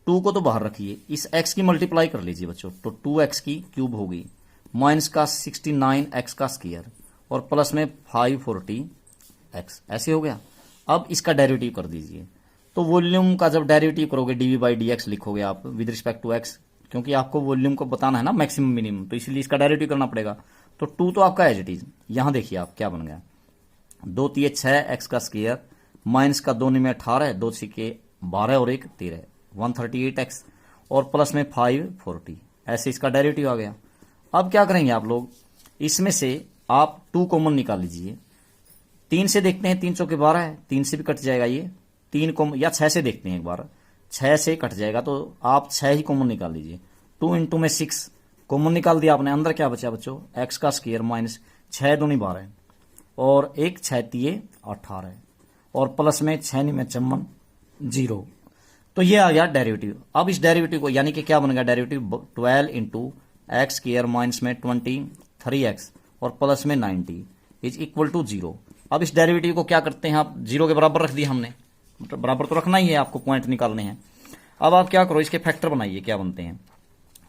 2 को तो बाहर रखिए, इस x की मल्टीप्लाई कर लीजिए बच्चों, तो 2x की क्यूब होगी, माइनस का 69x का स्क्वायर, और प्लस में 540x, ऐसे हो गया। अब इसका डेरिवेटिव कर दीजिए, तो वॉल्यूम का जब डेरिवेटिव करोगे dv बाई dx लिखोगे आप विद रिस्पेक्ट टू x, क्योंकि आपको वॉल्यूम को बताना है ना मैक्सिमम मिनिमम, तो इसलिए इसका डेरिवेटिव करना पड़ेगा। तो 2 तो आपका एज इट इज, यहां देखिए आप क्या बन गया, 2 3 6 x का स्क्वायर, माइनस का 2 में 18, 2 6 12 और 1 13, 138x, और प्लस में 540, ऐसे इसका डेरिवेटिव आ गया। अब क्या करेंगे आप लोग, इसमें से आप 2 कॉमन निकाल लीजिए, 3 से देखते हैं, 3 चौके 12 है, 3 से भी कट जाएगा ये, 3 कॉमन, या 6 से देखते हैं एक बार, 6 से कट जाएगा, तो आप 6 ही कॉमन निकाल लीजिए, 2 इंटू में 6 कॉमन निकाल दिया आपने, अंदर क्या बचा बच्चों, x का स्क्वायर माइनस 6 दूनी 12, और 1 6 3 18, और प्लस में 6 में 54 0। तो ये आ गया डेरिवेटिव। अब इस डेरिवेटिव को यानी कि क्या बन गया derivative, 12 into x square minus में 23x, और प्लस में 90 इज इक्वल टू 0। अब इस डेरिवेटिव को क्या करते हैं आप, 0 के बराबर रख दिया हमने, मतलब बराबर तो रखना ही है, आपको पॉइंट निकालने हैं। अब आप क्या करो, इसके फैक्टर बनाइए, क्या बनते हैं,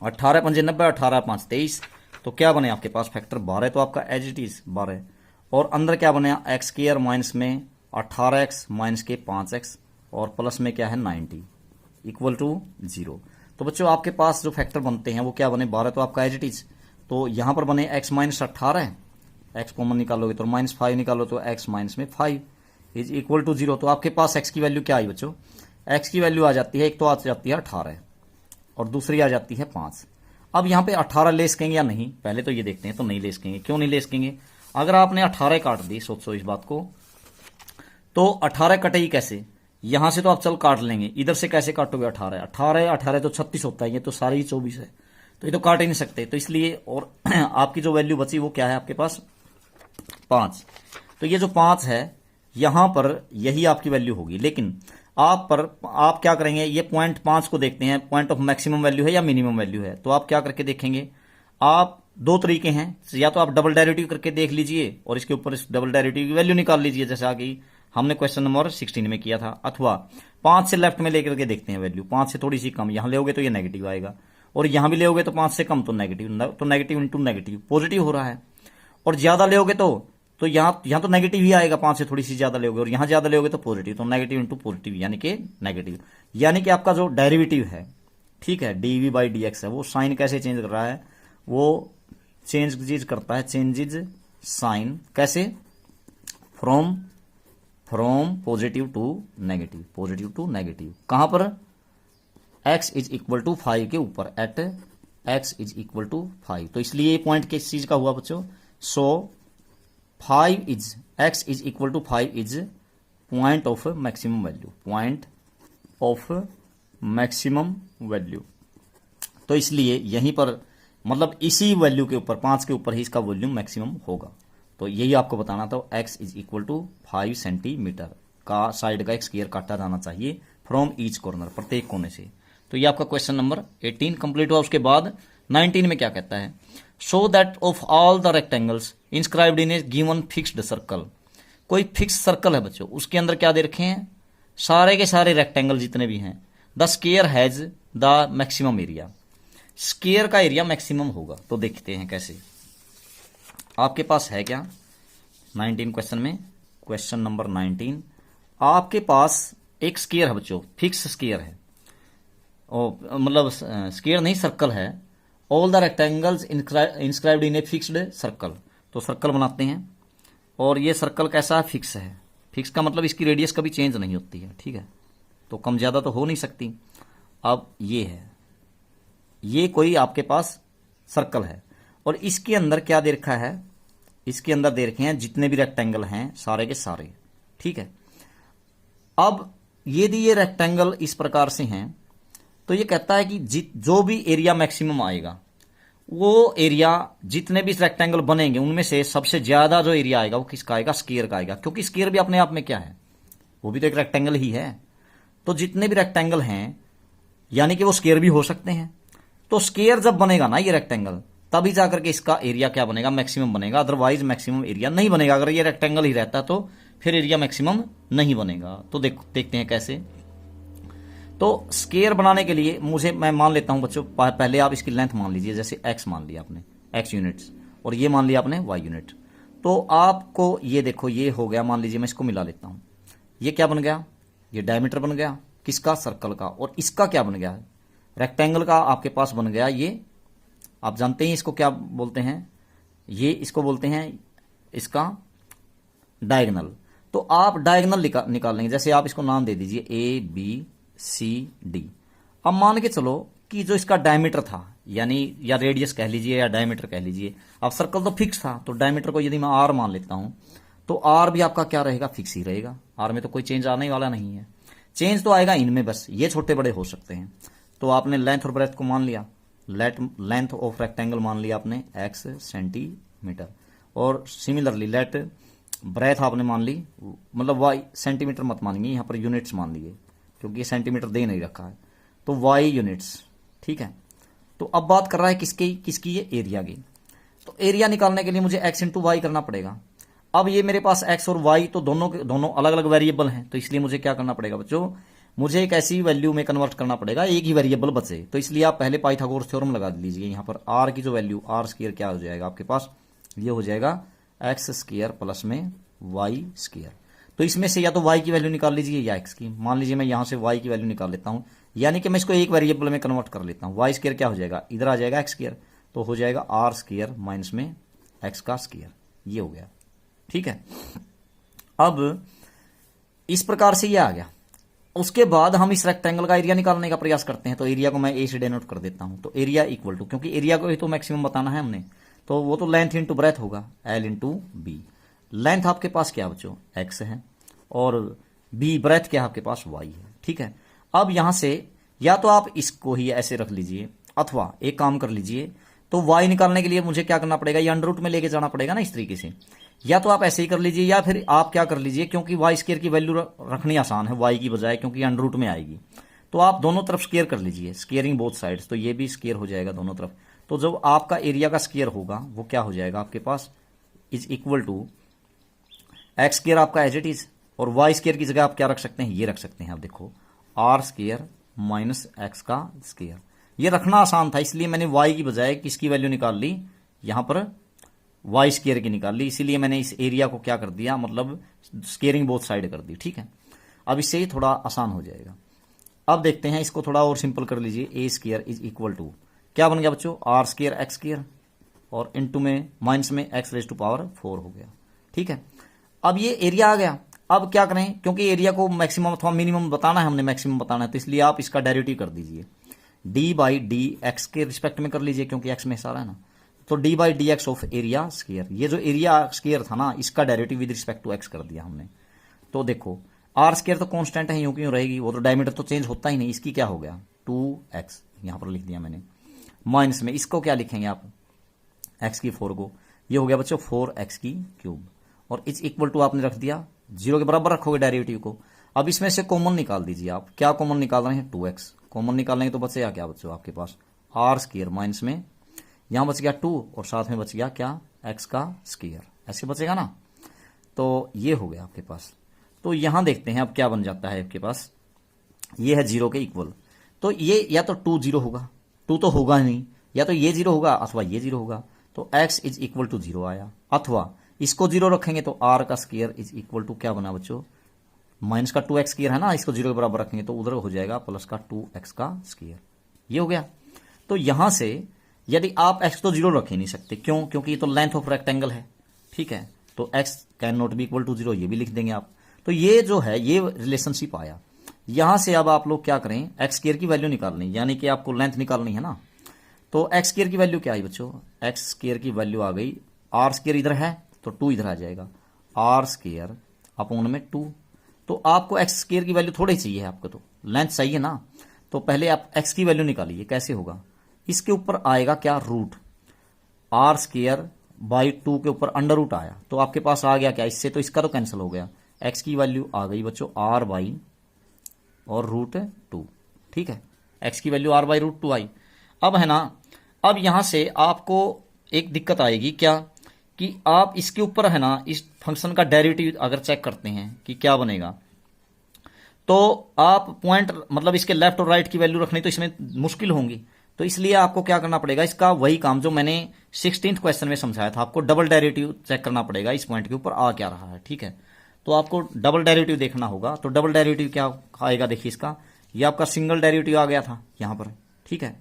18 पंजे 90, 18 5 23, तो क्या बने आपके पास फैक्टर 12, तो आपका एज इट इज 12, और अंदर क्या बने एक्स स्क्वायर माइनस में 18x माइनस के 5x, और प्लस में क्या है 90 इक्वल टू 0। तो बच्चों आपके पास जो फैक्टर बनते हैं वो क्या बने, 12 तो आपका एज इट इज, तो यहां पर बने x माइनस 18, x कॉमन निकालोगे तो माइनस 5 निकालो तो x माइनस में 5 इज इक्वल टू 0। तो आपके पास x की वैल्यू क्या आई बच्चों, x की वैल्यू आ जाती है, एक तो आ जाती है 18 और दूसरी आ जाती है 5। अब यहाँ पे 18 ले सकेंगे या नहीं, पहले तो ये देखते हैं, तो नहीं ले सकेंगे। क्यों नहीं ले सकेंगे, अगर आपने 18 काट दी, सोचो इस बात को, तो 18 कटेगी कैसे, यहां से तो आप चल काट लेंगे, इधर से कैसे काटोगे 18 18 18 तो 36 होता है, ये तो सारी 24 है, तो ये तो काट ही नहीं सकते, तो इसलिए, और आपकी जो वैल्यू बची वो क्या है आपके पास 5, तो ये जो 5 है यहां पर यही आपकी वैल्यू होगी। लेकिन आप क्या करेंगे, ये पॉइंट 5 को देखते हैं, पॉइंट ऑफ मैक्सिमम वैल्यू है या मिनिमम वैल्यू है, तो आप क्या करके देखेंगे, आप 2 तरीके हैं, या तो आप डबल डेरिवेटिव करके देख लीजिए और इसके ऊपर इस डबल डेरिवेटिव की वैल्यू निकाल लीजिए, जैसा कि हमने क्वेश्चन नंबर 16 में किया था, अथवा 5 से लेफ्ट में लेकर के देखते हैं वैल्यू, 5 से थोड़ी सी कम यहां लेोगे तो ये नेगेटिव आएगा, और यहां भी लेोगे तो 5 से कम तो नेगेटिव, तो नेगेटिव इंटू नेगेटिव पॉजिटिव हो रहा है। और ज्यादा लोगे तो यहाँ तो नेगेटिव ही आएगा, 5 से थोड़ी सी ज्यादा लोगे, और यहाँ ज्यादा लोगे तो पॉजिटिव, तो नेगेटिव इंटू पॉजिटिव यानी कि नेगेटिव, यानी कि आपका जो डेरिवेटिव है, ठीक है, डीवी बाई डी एक्स है, वो साइन कैसे चेंज कर रहा है, वो चेंज करता है, चेंजेज साइन कैसे, from positive to negative, positive to negative, कहां पर, x इज इक्वल टू 5 के ऊपर, at x is equal to 5। तो इसलिए ये पॉइंट किस चीज का हुआ बच्चों, so 5 is x is equal to 5 is point of maximum value, point of maximum value. तो इसलिए यहीं पर मतलब इसी वैल्यू के ऊपर, 5 के ऊपर ही इसका वॉल्यूम मैक्सिमम होगा। तो यही आपको बताना था, x is equal to 5 centimetre का साइड का एक स्क्वायर काटा जाना चाहिए फ्रॉम ईच कॉर्नर, प्रत्येक कोने से। तो ये आपका क्वेश्चन नंबर 18 कंप्लीट हुआ। उसके बाद 19 में क्या कहता है, show that of all the rectangles inscribed in A given fixed circle. कोई फिक्स सर्कल है बच्चों, उसके अंदर क्या दे रखे हैं, सारे के सारे रेक्टेंगल जितने भी हैं, the square has the maximum area, square का एरिया मैक्सिमम होगा। तो देखते हैं कैसे, आपके पास है क्या 19 क्वेश्चन में, क्वेश्चन नंबर 19, आपके पास एक स्क्वायर है बच्चों, फिक्स स्क्वायर है, मतलब स्क्वायर नहीं सर्कल है, all the rectangles inscribed in a fixed circle. तो सर्कल बनाते हैं, और ये सर्कल कैसा है, फिक्स है। फिक्स का मतलब इसकी रेडियस कभी चेंज नहीं होती है, ठीक है, तो कम ज्यादा तो हो नहीं सकती। अब ये है, ये कोई आपके पास सर्कल है, और इसके अंदर क्या दे रखा है, इसके अंदर दे रखे हैं जितने भी रेक्टेंगल हैं सारे के सारे, ठीक है। अब यदि ये रेक्टेंगल इस प्रकार से हैं, तो ये कहता है कि जो भी एरिया मैक्सिमम आएगा, वो एरिया जितने भी रेक्टेंगल बनेंगे उनमें से सबसे ज्यादा जो एरिया आएगा वो किसका आएगा, स्क्वायर का आएगा, क्योंकि स्क्वायर भी अपने आप में क्या है, वो भी तो एक रेक्टेंगल ही है। तो जितने भी रेक्टेंगल हैं यानी कि वो स्क्वायर भी हो सकते हैं। तो स्क्वायर जब बनेगा ना ये रेक्टेंगल, तभी जाकर के इसका एरिया क्या बनेगा, मैक्सिमम बनेगा, अदरवाइज मैक्सिमम एरिया नहीं बनेगा। अगर ये रेक्टेंगल ही रहता तो फिर एरिया मैक्सिमम नहीं बनेगा। तो देखते हैं कैसे। तो स्क्वायर बनाने के लिए मैं मान लेता हूं बच्चों, पहले आप इसकी लेंथ मान लीजिए, जैसे x मान लिया आपने, x यूनिट्स, और ये मान लिया आपने y यूनिट। तो आपको ये देखो, ये हो गया, मान लीजिए मैं इसको मिला लेता हूं, ये क्या बन गया, ये डायमीटर बन गया किसका, सर्कल का, और इसका क्या बन गया, रेक्टेंगल का आपके पास बन गया, ये आप जानते हैं इसको क्या बोलते हैं, ये इसको बोलते हैं इसका डायगोनल। तो आप डायगोनल निकाल लेंगे, जैसे आप इसको नाम दे दीजिए ABCD। अब मान के चलो कि जो इसका डायमीटर था, यानी या रेडियस कह लीजिए या डायमीटर कह लीजिए, अब सर्कल तो फिक्स था, तो डायमीटर को यदि मैं R मान लेता हूं, तो R भी आपका क्या रहेगा, फिक्स ही रहेगा। R में तो कोई चेंज आने वाला नहीं है, चेंज तो आएगा इनमें, बस ये छोटे बड़े हो सकते हैं। तो आपने लेंथ और ब्रेथ को मान लिया, लेंथ ऑफ रेक्टेंगल मान लिया आपने x सेंटीमीटर, और सिमिलरली लेट ब्रेथ आपने मान ली, मतलब y सेंटीमीटर मत मानिए, यहां पर यूनिट्स मान लिए क्योंकि ये सेंटीमीटर दे नहीं रखा है, तो y यूनिट्स, ठीक है। तो अब बात कर रहा है किसकी ये एरिया की। तो एरिया निकालने के लिए मुझे x इंटू वाई करना पड़ेगा। अब ये मेरे पास x और y तो दोनों अलग अलग वेरिएबल हैं, तो इसलिए मुझे क्या करना पड़ेगा बच्चों, मुझे एक ऐसी वैल्यू में कन्वर्ट करना पड़ेगा, एक ही वेरिएबल बचे। तो इसलिए आप पहले पाइथागोरस थ्योरम लगा लीजिए, यहां पर r की जो वैल्यू, r स्क्वायर क्या हो जाएगा आपके पास, ये हो जाएगा x स्क्वायर प्लस में y स्क्वायर। तो इसमें से या तो y की वैल्यू निकाल लीजिए या x की। मान लीजिए मैं यहां से y की वैल्यू निकाल लेता हूं, यानी कि मैं इसको एक वेरिएबल में कन्वर्ट कर लेता हूं। y स्क्वायर क्या हो जाएगा, इधर आ जाएगा x स्क्वायर, तो हो जाएगा r स्क्वायर माइनस में x का स्क्वायर, ये हो गया, ठीक है। अब इस प्रकार से ये आ गया। उसके बाद हम इस रेक्टेंगल का एरिया निकालने का प्रयास करते हैं। तो एरिया को मैं ए से डिनोट कर देता हूं। तो एरिया इक्वल टू, क्योंकि एरिया को ही तो मैक्सिमम बताना है हमने, तो वो तो लेंथ इंटू ब्रेथ होगा, L इंटू बी। लेंथ आपके पास क्या बच्चों, x है, और b ब्रेथ क्या आपके पास y है, ठीक है। अब यहां से या तो आप इसको ही ऐसे रख लीजिए, अथवा एक काम कर लीजिए, तो y निकालने के लिए मुझे क्या करना पड़ेगा, ये अंडर रूट में लेके जाना पड़ेगा ना इस तरीके से। या तो आप ऐसे ही कर लीजिए, या फिर आप क्या कर लीजिए, क्योंकि y स्क्वायर की वैल्यू रखनी आसान है y की बजाय, क्योंकि अंडर रूट में आएगी, तो आप दोनों तरफ स्क्वायर कर लीजिए, स्क्वायरिंग बोथ साइड्स। तो ये भी स्क्वायर हो जाएगा दोनों तरफ। तो जब आपका एरिया का स्क्वायर होगा वो क्या हो जाएगा आपके पास, is equal to X square आपका एज इट इज, और वाई स्क्वायर की जगह आप क्या रख सकते हैं, ये रख सकते हैं। आप देखो आर स्क्वायर माइनस एक्स का स्क्वायर, ये रखना आसान था, इसलिए मैंने वाई की बजाय किसकी वैल्यू निकाल ली, यहां पर वाई स्केयर की निकाल ली, इसीलिए मैंने इस एरिया को क्या कर दिया, मतलब स्केयरिंग बोथ साइड कर दी। ठीक है, अब इससे ही थोड़ा आसान हो जाएगा। अब देखते हैं इसको थोड़ा और सिंपल कर लीजिए। ए स्केयर इज इक्वल टू क्या बन गया बच्चों, आर स्केयर एक्स स्केयर, और इनटू में माइनस में एक्स रेज टू पावर 4 हो गया। ठीक है, अब ये एरिया आ गया। अब क्या करें, क्योंकि एरिया को मैक्सिमम अथवा मिनिमम बताना है, हमने मैक्सिमम बताना है, तो इसलिए आप इसका डेरिवेटिव कर दीजिए। डी बाई डी एक्स के रिस्पेक्ट में कर लीजिए, क्योंकि एक्स में सारा है ना, तो D by D X of area square, ये जो एरिया स्केयर था ना, इसका derivative with respect to x कर दिया हमने। तो देखो आर स्केयर तो कांस्टेंट है, यूं क्यों रहेगी, वो तो डायमीटर तो चेंज होता ही नहीं, इसकी क्या हो गया 2x, यहां पर लिख दिया मैंने, माइनस में इसको क्या लिखेंगे आप, x की 4 को, ये हो गया बच्चों 4x की क्यूब, और इज इक्वल टू आपने रख दिया 0 के बराबर रखोगे डेरिवेटिव को। अब इसमें से कॉमन निकाल दीजिए आप, क्या कॉमन निकाल रहे हैं 2x, कॉमन निकालेंगे तो बचेगा क्या बच्चों आपके पास आर स्केयर, माइनस में यहां बच गया 2 और साथ में बच गया क्या x का स्केयर, ऐसे बचेगा ना। तो ये हो गया आपके पास। तो यहां देखते हैं अब क्या बन जाता है आपके पास, ये है 0 के इक्वल, तो ये या तो 2 0 होगा, 2 तो होगा नहीं, या तो ये 0 होगा अथवा ये 0 होगा, तो x इज इक्वल टू 0 आया, अथवा इसको 0 रखेंगे तो r का स्केयर इज इक्वल टू क्या बना बच्चों, माइनस का 2x स्केयर है ना, इसको 0 के बराबर रखेंगे तो उधर हो जाएगा प्लस का 2x का स्केयर, ये हो गया। तो यहां से यदि आप x तो 0 रख ही नहीं सकते, क्यों, क्योंकि ये तो लेंथ ऑफ रेक्टेंगल है। ठीक है, तो x can not be equal to 0, ये भी लिख देंगे आप। तो ये जो है ये रिलेशनशिप आया। यहां से अब आप लोग क्या करें, एक्स स्केयर की वैल्यू निकालनी, यानी कि आपको लेंथ निकालनी है ना, तो एक्स स्केयर की वैल्यू क्या आई बच्चों, एक्स स्केयर की वैल्यू आ गई, आर स्केयर इधर है तो 2 इधर आ जाएगा, आर स्केयर अपॉन में 2। तो आपको एक्स स्केयर की वैल्यू थोड़ी चाहिए, आपको तो लेंथ चाहिए ना, तो पहले आप एक्स की वैल्यू निकालिए। कैसे होगा, इसके ऊपर आएगा क्या रूट, आर स्केयर बाई 2 के ऊपर अंडर रूट आया, तो आपके पास आ गया क्या, इससे तो इसका तो कैंसिल हो गया, एक्स की वैल्यू आ गई बच्चों आर बाई और रूट 2। ठीक है, एक्स की वैल्यू आर बाई रूट 2 आई। अब है ना, अब यहां से आपको एक दिक्कत आएगी क्या, कि आप इसके ऊपर है ना इस फंक्शन का डेरिवेटिव अगर चेक करते हैं कि क्या बनेगा, तो आप पॉइंट मतलब इसके लेफ्ट और राइट की वैल्यू रखनी तो इसमें मुश्किल होंगी, तो इसलिए आपको क्या करना पड़ेगा, इसका वही काम जो मैंने 16th क्वेश्चन में समझाया था, आपको डबल डेरिवेटिव चेक करना पड़ेगा इस पॉइंट के ऊपर आ क्या रहा है। ठीक है, तो आपको डबल डेरिवेटिव देखना होगा। तो डबल डेरिवेटिव क्या आएगा, देखिए इसका, ये आपका सिंगल डेरिवेटिव आ गया था यहां पर। ठीक है,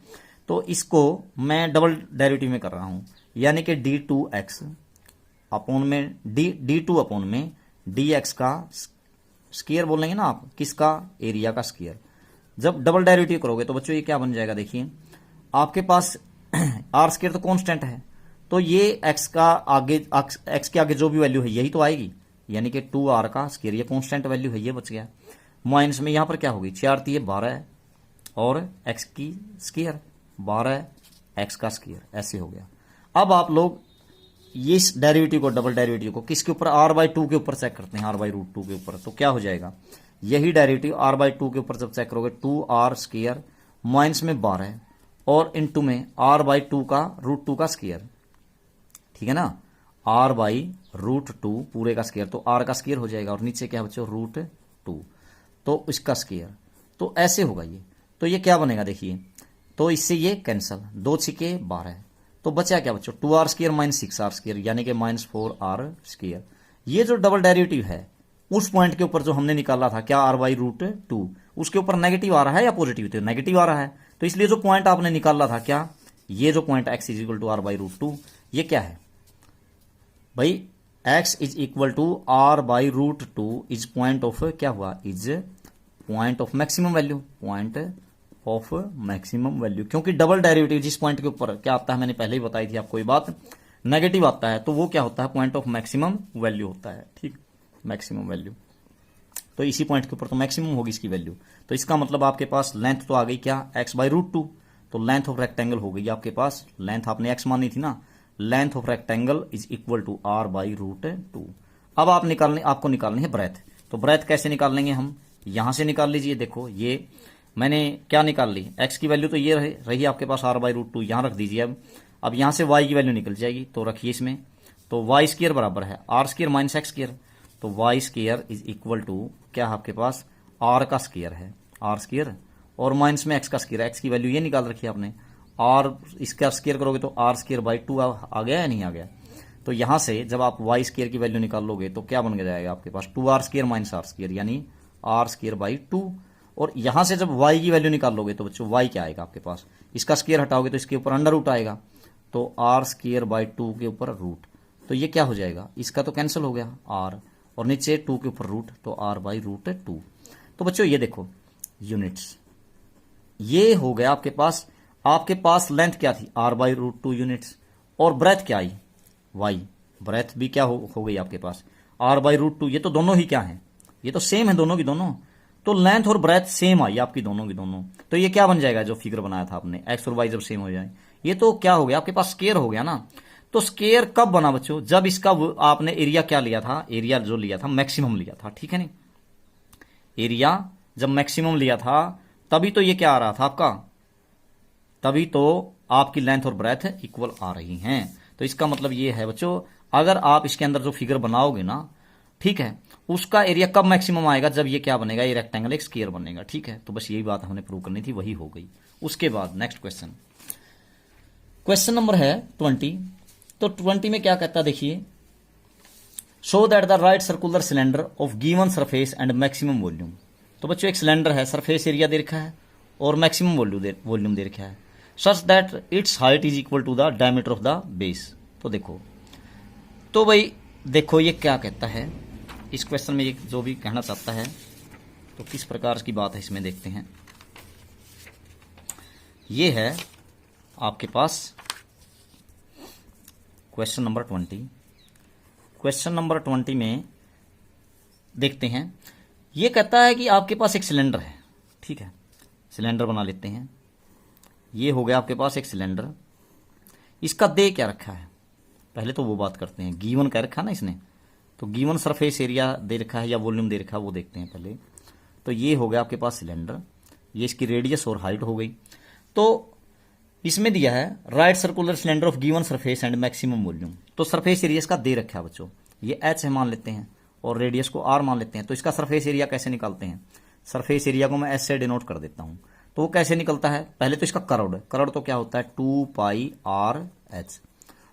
तो इसको मैं डबल डेरिवेटिव में कर रहा हूं, यानी कि d2x अपॉन में d2 अपॉन में dx का स्केयर बोलेंगे ना आप, किसका, एरिया का स्केयर। जब डबल डेरिवेटिव करोगे तो बच्चों ये क्या बन जाएगा, देखिए आपके पास आर स्केयर तो कांस्टेंट है, तो ये एक्स का आगे, एक्स के आगे जो भी वैल्यू है यही तो आएगी, यानी कि 2r का स्केयर, ये कांस्टेंट वैल्यू है, ये बच गया। माइनस में यहां पर क्या होगी, 4 3 12 और x की स्केयर 12 x का स्केयर, ऐसे हो गया। अब आप लोग इस डेरिवेटिव को, डबल डेरिवेटिव को किसके ऊपर, r बाई 2 के ऊपर चेक करते हैं, r बाई रूट 2 के ऊपर, तो क्या हो जाएगा, यही डेरिवेटिव r बाई 2 के ऊपर जब चेक करोगे 2r स्केयर माइनस में 12 और इनटू में r बाई 2 का रूट 2 का स्केयर। ठीक है ना, r बाई रूट 2 पूरे का स्केयर, तो r का स्केयर हो जाएगा, और नीचे क्या बच्चों रूट 2, तो इसका स्केयर, तो ऐसे होगा ये। तो ये क्या बनेगा देखिए, तो इससे ये कैंसल, 2 छिके 12, तो बचा क्या बच्चों 2r square minus 6r square, यानी कि माइनस 4r स्केयर। ये जो डबल डेरिवेटिव है उस पॉइंट के ऊपर जो हमने निकाला था क्या, r बाई रूट 2, उसके ऊपर नेगेटिव आ रहा है या पॉजिटिव, तो नेगेटिव आ रहा है, तो इसलिए जो पॉइंट आपने निकाला था क्या, ये जो point x is equal to r by root 2, ये क्या है भाई, x is equal to r by root 2 is point of क्या हुआ, is point of maximum value, point of maximum value, क्योंकि डबल डेरिवेटिव जिस पॉइंट के ऊपर क्या आता है, मैंने पहले ही बताई थी आपको ये बात, नेगेटिव आता है, तो वो क्या होता है, पॉइंट ऑफ मैक्सिमम वैल्यू होता है। ठीक, मैक्सिमम वैल्यू, तो इसी पॉइंट के ऊपर तो मैक्सिमम होगी इसकी वैल्यू, तो इसका मतलब आपके पास लेंथ तो आ गई क्या, x बाई रूट 2, तो लेंथ ऑफ रेक्टेंगल हो गई आपके पास, लेंथ आपने x मानी थी ना, length of rectangle is equal to r by root 2। अब आपको निकालनी है ब्रेथ, तो ब्रेथ कैसे निकालेंगे हम, यहां से निकाल लीजिए। देखो ये मैंने क्या निकाल ली, x की वैल्यू तो ये रही आपके पास r बाई रूट 2, यहां रख दीजिए। अब यहां से y की वैल्यू निकल जाएगी, तो रखिए इसमें, तो y स्केयर बराबर है r square minus x square, तो y square is equal to क्या आपके पास r का स्केयर है, r स्केयर और माइनस में x का स्केयर, x की वैल्यू ये निकाल रखी है आपने, r इसका स्केयर करोगे तो r स्केयर बाई 2 आ गया या नहीं आ गया, तो यहां से जब आप वाई स्क्वायर की वैल्यू निकाल लोगे तो क्या बन जाएगा आपके पास 2r square minus R square, यानी आर स्क्वायर बाई 2। और यहां से जब y की वैल्यू निकाल लोगे तो बच्चों y क्या आएगा आपके पास, इसका स्क्वायर हटाओगे तो इसके ऊपर अंडर रूट आएगा, तो आर स्क्वायर बाई 2 के ऊपर रूट, तो ये क्या हो जाएगा, इसका तो कैंसिल हो गया आर, और नीचे 2 के ऊपर रूट, तो आर बाई रूट 2। तो बच्चों ये देखो यूनिट्स, ये हो गया आपके पास लेंथ क्या थी आर बाई रूट 2 यूनिट्स, और ब्रेथ क्या आई वाई, ब्रेथ भी क्या हो गई आपके पास आर बाई रूट 2। ये तो दोनों ही क्या है, ये तो सेम है दोनों की दोनों, तो लेंथ और ब्रेथ सेम आई आपकी दोनों की दोनों। तो ये क्या बन जाएगा, जो फिगर बनाया था आपने एक्स और वाई जब सेम हो जाए, ये तो क्या हो गया आपके पास स्केयर हो गया ना। तो स्केयर कब बना बच्चों, जब इसका आपने एरिया क्या लिया था, एरिया जो लिया था मैक्सिमम लिया था, ठीक है नहीं, एरिया जब मैक्सिमम लिया था तभी तो ये क्या आ रहा था आपका, तभी तो आपकी लेंथ और ब्रेथ इक्वल आ रही हैं। तो इसका मतलब ये है बच्चों, अगर आप इसके अंदर जो फिगर बनाओगे ना, ठीक है, उसका एरिया कब मैक्सिमम आएगा, जब ये क्या बनेगा, ये रेक्टेंगल एक स्क्वायर बनेगा, ठीक है। तो बस यही बात हमने प्रूव करनी थी, वही हो गई। उसके बाद नेक्स्ट क्वेश्चन नंबर है 20। तो 20 में क्या कहता है देखिए, show that the right circular cylinder of given surface and maximum volume. तो बच्चों एक सिलेंडर है, सरफेस एरिया दे रखा है और मैक्सिमम वॉल्यूम दे रखा है, such that its height is equal to the diameter of the base. तो देखो, तो भाई देखो ये क्या कहता है इस क्वेश्चन में, ये जो भी कहना चाहता है तो किस प्रकार की बात है इसमें देखते हैं। ये है आपके पास क्वेश्चन नंबर 20। क्वेश्चन नंबर 20 में देखते हैं, ये कहता है कि आपके पास एक सिलेंडर है, ठीक है, सिलेंडर बना लेते हैं। ये हो गया आपके पास एक सिलेंडर, इसका दे क्या रखा है, पहले तो वो बात करते हैं। गिवन क्या रखा ना इसने, तो गिवन सरफेस एरिया दे रखा है या वॉल्यूम दे रखा है वो देखते हैं पहले। तो ये हो गया आपके पास सिलेंडर, ये इसकी रेडियस और हाइट हो गई। तो इसमें दिया है right circular cylinder of given surface and maximum volume. तो सरफेस एरिया इसका दे रखा है बच्चों, ये एच है मान लेते हैं और रेडियस को आर मान लेते हैं। तो इसका सरफेस एरिया कैसे निकालते हैं, सरफेस एरिया को मैं एस से डिनोट कर देता हूं। तो वो कैसे निकलता है, पहले तो इसका करड़ तो क्या होता है 2 पाई आर एच,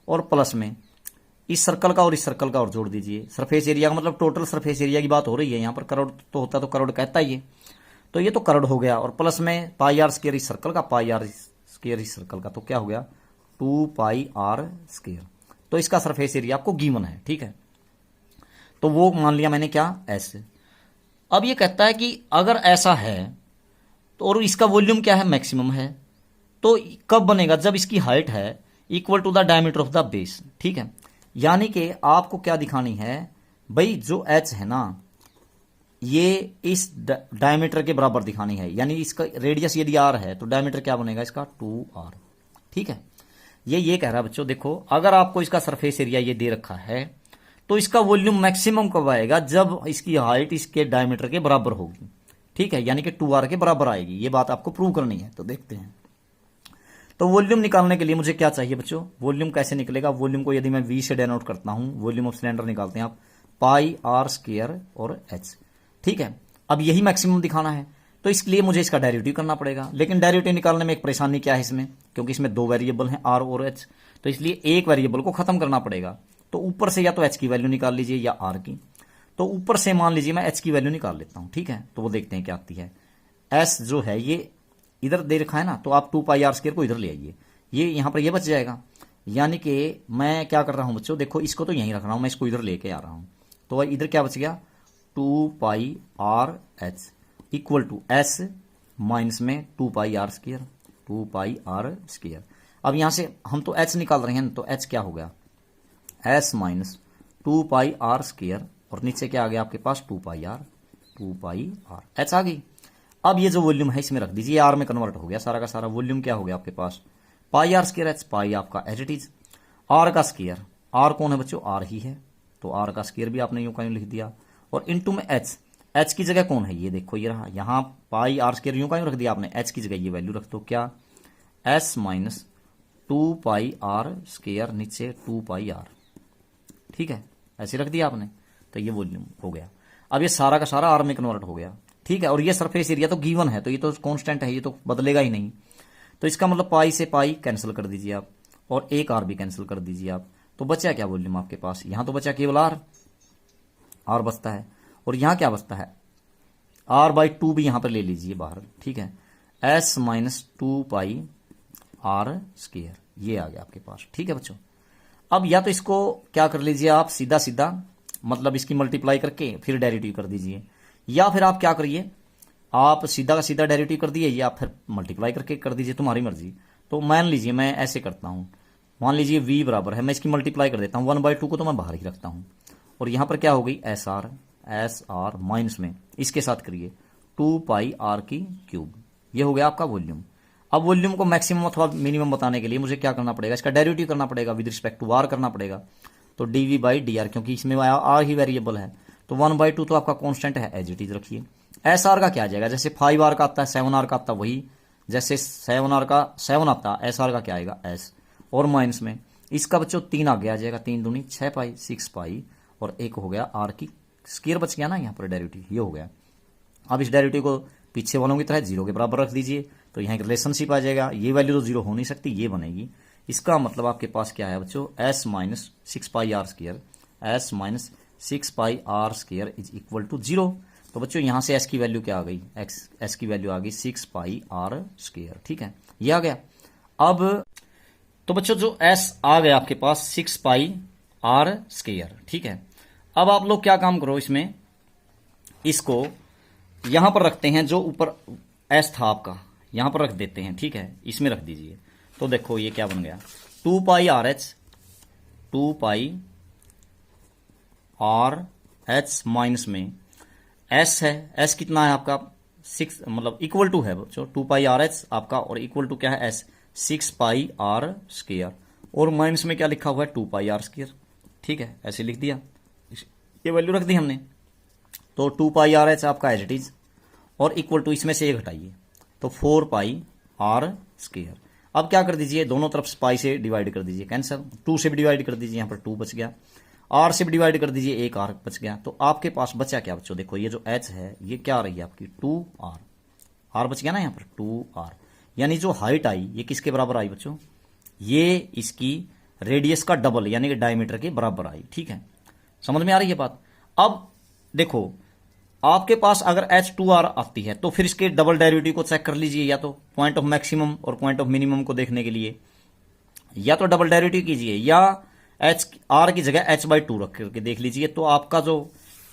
और प्लस में इस सर्कल का और इस सर्कल का और जोड़ दीजिए। सरफेस एरिया का मतलब टोटल सरफेस एरिया की बात हो रही है, यहां पर करोड़ तो होता तो करोड़ कहता ही है, तो ये तो करोड़ हो गया, और प्लस में पाई आर स्क्वायर इस सर्कल का, पाई आर स्क्वायर इस सर्कल का, तो क्या हो गया 2 पाई आर स्क्वायर। तो इसका सरफेस एरिया आपको गिवन है, ठीक है, तो वो मान लिया मैंने क्या एस। अब ये कहता है कि अगर ऐसा है तो, और इसका वॉल्यूम क्या है मैक्सिमम है, तो कब बनेगा, जब इसकी हाइट है equal to the diameter of the base, ठीक है। यानी कि आपको क्या दिखानी है भाई, जो एच है ना ये इस डायमीटर के बराबर दिखानी है, यानी इसका रेडियस यदि आर है तो डायमीटर क्या बनेगा इसका 2r, ठीक है। ये कह रहा है बच्चों, देखो अगर आपको इसका सरफेस एरिया ये दे रखा है तो इसका वॉल्यूम मैक्सिमम कब आएगा, जब इसकी हाइट इसके डायमीटर के बराबर होगी, ठीक है, यानी कि 2r के बराबर आएगी। ये बात आपको प्रूव करनी है, तो देखते हैं। तो वॉल्यूम निकालने के लिए मुझे क्या चाहिए बच्चों, वॉल्यूम कैसे निकलेगा, वॉल्यूम को यदि मैं v से डिनोट करता हूं, वॉल्यूम ऑफ सिलेंडर निकालते हैं आप, पाई आर स्क्वायर और h, ठीक है। अब यही मैक्सिमम दिखाना है तो इसके लिए मुझे इसका डेरिवेटिव करना पड़ेगा, लेकिन डेरिवेटिव निकालने में एक परेशानी क्या है इसमें, क्योंकि इसमें दो वेरिएबल हैं आर और एच, तो इसलिए एक वेरिएबल को खत्म करना पड़ेगा। तो ऊपर से या तो एच की वैल्यू निकाल लीजिए या आर की। तो ऊपर से मान लीजिए मैं एच की वैल्यू निकाल लेता हूं, ठीक है, तो वो देखते हैं क्या आती है। एस जो है ये इधर दे रखा है ना, तो आप 2 पाई आर स्क्वायर को इधर ले आइए, ये यहां पर ये बच जाएगा। यानी कि मैं क्या कर रहा हूं बच्चों, देखो इसको तो यहीं रख रहा हूं, मैं इसको इधर लेके आ रहा हूं, तो इधर क्या बच गया 2 pi R H equal to S minus में 2 pi R square, 2 pi R square. अब यहां से हम तो एच निकाल रहे हैं, तो एच क्या हो गया S minus 2 pi R square, और नीचे क्या आ गया आपके पास 2 pi R, 2 pi R H आ गई। अब ये जो वॉल्यूम है इसमें रख दीजिए, आर में कन्वर्ट हो गया सारा का सारा। वॉल्यूम क्या हो गया आपके पास पाई आर स्क्वायर एच, पाई आपका एज इट इज, आर का स्क्वायर, आर कौन है बच्चों आर ही है, तो आर का स्क्वायर भी आपने यूं का यूं लिख दिया, और इनटू में एच, एच की जगह कौन है ये देखो ये रहा, यहां पाई आर स्क्वायर यूं का यूं रख दिया आपने, एच की जगह ये वैल्यू रख दो क्या S minus 2 pi R square, नीचे 2 पाई आर, ठीक है, ऐसे रख दिया आपने, तो ये वॉल्यूम हो गया। अब ये सारा का सारा आर में कन्वर्ट हो गया, ठीक है, और ये सरफेस एरिया तो गिवन है, तो ये तो कांस्टेंट है, ये तो बदलेगा ही नहीं। तो इसका मतलब पाई से पाई कैंसिल कर दीजिए आप, और एक आर भी कैंसिल कर दीजिए आप, तो बचा क्या वॉल्यूम आपके पास, यहां तो बचा केवल आर बचता है, और यहां क्या बचता है, r/2 भी यहां पर ले लीजिए बाहर, ठीक है, s माइनस 2 r स्क्वायर, ये आ गया आपके पास, ठीक है बच्चों। अब या तो इसको क्या कर लीजिए आप, सीधा सीधा मतलब इसकी मल्टीप्लाई करके फिर डेरिवेटिव कर दीजिए, या फिर आप क्या करिए, आप सीधा का सीधा डेरिवेटिव कर दिए या फिर मल्टीप्लाई करके कर दीजिए, तुम्हारी मर्जी। तो मान लीजिए मैं ऐसे करता हूं, मान लीजिए v बराबर है, मैं इसकी मल्टीप्लाई कर देता हूं, 1/2 को तो मैं बाहर ही रखता हूं, और यहां पर क्या हो गई एस आर माइनस में इसके साथ करिए 2πr³, ये हो गया आपका वॉल्यूम। अब वॉल्यूम को मैक्सिमम अथवा मिनिमम बताने के लिए मुझे क्या करना पड़ेगा, इसका डेरिवेटिव करना पड़ेगा, विद रिस्पेक्ट टू आर करना पड़ेगा। तो dv/dr, क्योंकि इसमें आर ही वेरिएबल है, तो 1/2 तो आपका कांस्टेंट है, एज इट इज रखिए। एस आर का क्या आ जाएगा, जैसे 5r का आता है 7r का आता है वही, जैसे 7r का 7 आता है, एस आर का क्या आएगा एस, और माइनस में इसका बच्चों 3 आगे आ जाएगा, 3 दूनी 6π 6π, और एक हो गया आर की स्क्वायर बच गया ना यहाँ पर डेरिवेटिव, ये हो गया। अब इस डेरिवेटिव को पीछे वालों की तरह 0 के बराबर रख दीजिए, तो यहाँ एक रिलेशनशिप आ जाएगा, ये वैल्यू तो 0 हो नहीं सकती, ये बनेगी। इसका मतलब आपके पास क्या है बच्चों, s minus 6πr square, s minus 6πr square is equal to 0। तो बच्चों यहाँ से s की वैल्यू क्या आ गई, s की वैल्यू आ गई 6πr स्क्वायर, ठीक है, ये आ गया। अब तो बच्चों जो s आ गया आपके पास 6πr स्क्वायर, ठीक है। अब आप लोग क्या काम करो, इसमें इसको यहां पर रखते हैं, जो ऊपर s था आपका यहां पर रख देते हैं, ठीक है, इसमें रख दीजिए। तो देखो ये क्या बन गया, 2πrh माइनस में s है, s कितना है आपका 6, मतलब इक्वल टू है बच्चों 2πrh आपका, और इक्वल टू क्या है s 6πr स्क्वायर, और माइनस में क्या लिखा हुआ है 2πr स्क्वायर, ठीक है, ऐसे लिख दिया, ये वैल्यू रख दी हमने। तो 2πrh आपका एज इट इज, और इक्वल टू इसमें से ये घटाइए, तो 4πr स्क्वायर। अब क्या कर दीजिए, दोनों तरफ पाई से डिवाइड कर दीजिए, कैंसर, 2 से भी डिवाइड कर दीजिए, यहाँ पर 2 बच गया, r से भी डिवाइड कर दीजिए, एक r बच गया। तो आपके पास बचा क्या बच्चों, देखो ये जो h है ये क्या आ रही है आपकी 2r, r बच गया ना यहाँ पर 2r, यानी जो हाइट आई ये किसके बराबर आई बच्चों, ये इसकी रेडियस का डबल यानी कि डायमीटर के बराबर आई, ठीक है, समझ में आ रही है बात। अब देखो आपके पास अगर h2r आती है तो फिर इसके डबल डेरिवेटिव को चेक कर लीजिए, या तो पॉइंट ऑफ मैक्सिमम और पॉइंट ऑफ मिनिमम को देखने के लिए, या तो डबल डेरिवेटिव कीजिए, या r की जगह h/2 रख करके देख लीजिए। तो आपका जो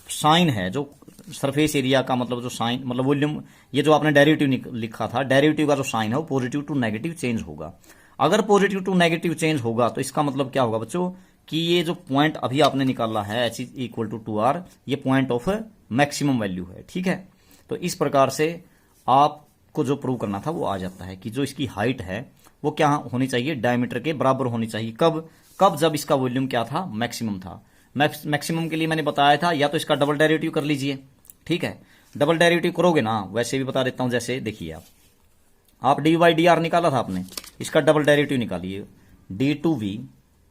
साइन है, जो सरफेस एरिया का मतलब जो साइन मतलब वॉल्यूम, ये जो आपने डेरिवेटिव लिखा था, डेरिवेटिव का जो साइन है वो पॉजिटिव टू नेगेटिव चेंज होगा। अगर पॉजिटिव टू नेगेटिव चेंज होगा तो इसका मतलब क्या होगा बच्चों, कि ये जो पॉइंट अभी आपने निकाला है h इक्वल टू 2r, ये पॉइंट ऑफ मैक्सिमम वैल्यू है, ठीक है। तो इस प्रकार से आपको जो प्रूव करना था वो आ जाता है कि जो इसकी हाइट है वो क्या होनी चाहिए, डायमीटर के बराबर होनी चाहिए। कब जब इसका वॉल्यूम क्या था, मैक्सिमम था। मैक्सिमम के लिए मैंने बताया था या तो इसका डबल डेरिवेटिव कर लीजिए, ठीक है, डबल डेरिवेटिव करोगे ना, वैसे भी बता देता हूं, जैसे देखिए आप dy/dr निकाला था आपने, इसका डबल डेरिवेटिव निकालिए, d2v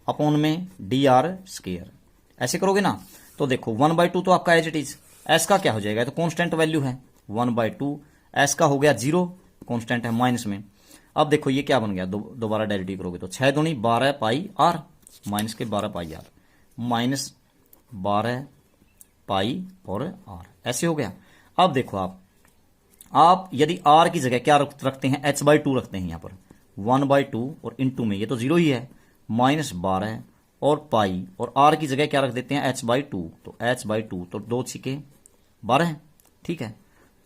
अपॉन में dr स्क्वायर, ऐसे करोगे ना। तो देखो 1/2 तो आपका एज इट इज, s का क्या हो जाएगा, तो कांस्टेंट वैल्यू है 1/2, s का हो गया 0, कांस्टेंट है माइनस में। अब देखो ये क्या बन गया, दोबारा डेरिवेटिव करोगे तो 6 दूनी 12πr माइनस के 12πr माइनस 12π और r, ऐसे हो गया। अब देखो आप यदि r की जगह क्या रखते हैं, h/2 रखते हैं, यहाँ पर 1/2 और इनटू में ये तो 0 ही है, माइनस 12 और पाई, और r की जगह क्या रख देते हैं h/2, तो h/2 तो 2 छिके 12, ठीक है।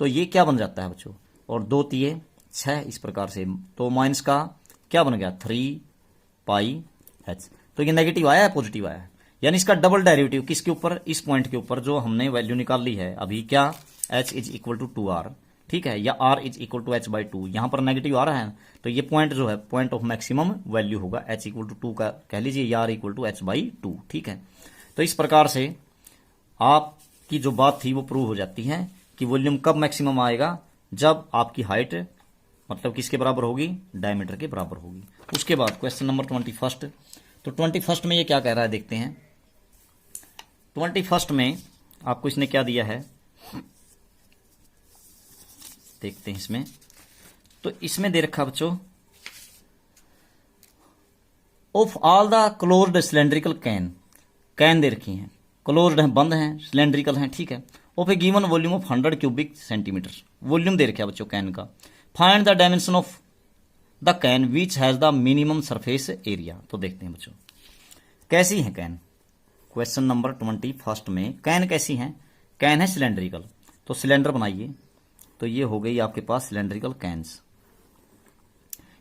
तो ये क्या बन जाता है बच्चों, और 2 तिये 6, इस प्रकार से। तो माइनस का क्या बन गया 3πh, तो ये नेगेटिव आया है पॉजिटिव आया है, यानी इसका डबल डेरिवेटिव किसके ऊपर, इस पॉइंट के ऊपर जो हमने वैल्यू निकाल ली है अभी, क्या h is equal to 2r, ठीक है, या r is equal to h/2, यहां पर नेगेटिव आ रहा है, तो ये पॉइंट जो है पॉइंट ऑफ मैक्सिमम वैल्यू होगा h इक्वल टू 2 का कह लीजिए, या r इक्वल टू h/2, ठीक है। तो इस प्रकार से आपकी जो बात थी वो प्रूव हो जाती है कि वॉल्यूम कब मैक्सिमम आएगा, जब आपकी हाइट मतलब किसके बराबर होगी, डायमीटर के बराबर होगी। उसके बाद क्वेश्चन नंबर 21, तो 21 में ये क्या कह रहा है देखते हैं। 21 में आपको इसने क्या दिया है देखते हैं इसमें। तो इसमें दे रखा बच्चों of all the closed cylindrical can they रखी हैं, क्लोज्ड हैं, बंद हैं, सिलेंड्रिकल हैं, ठीक है, of a given volume of 100 cubic centimetre, volume दे रखा है बच्चों कैन का। Find the dimension of the can which has the minimum surface area. तो देखते हैं बच्चों कैसी है कैन। क्वेश्चन नंबर 21 में कैन कैसी है, कैन है सिलेंड्रिकल, तो सिलेंडर बनाइए। तो ये हो गई आपके पास सिलेंड्रिकल कैन्स।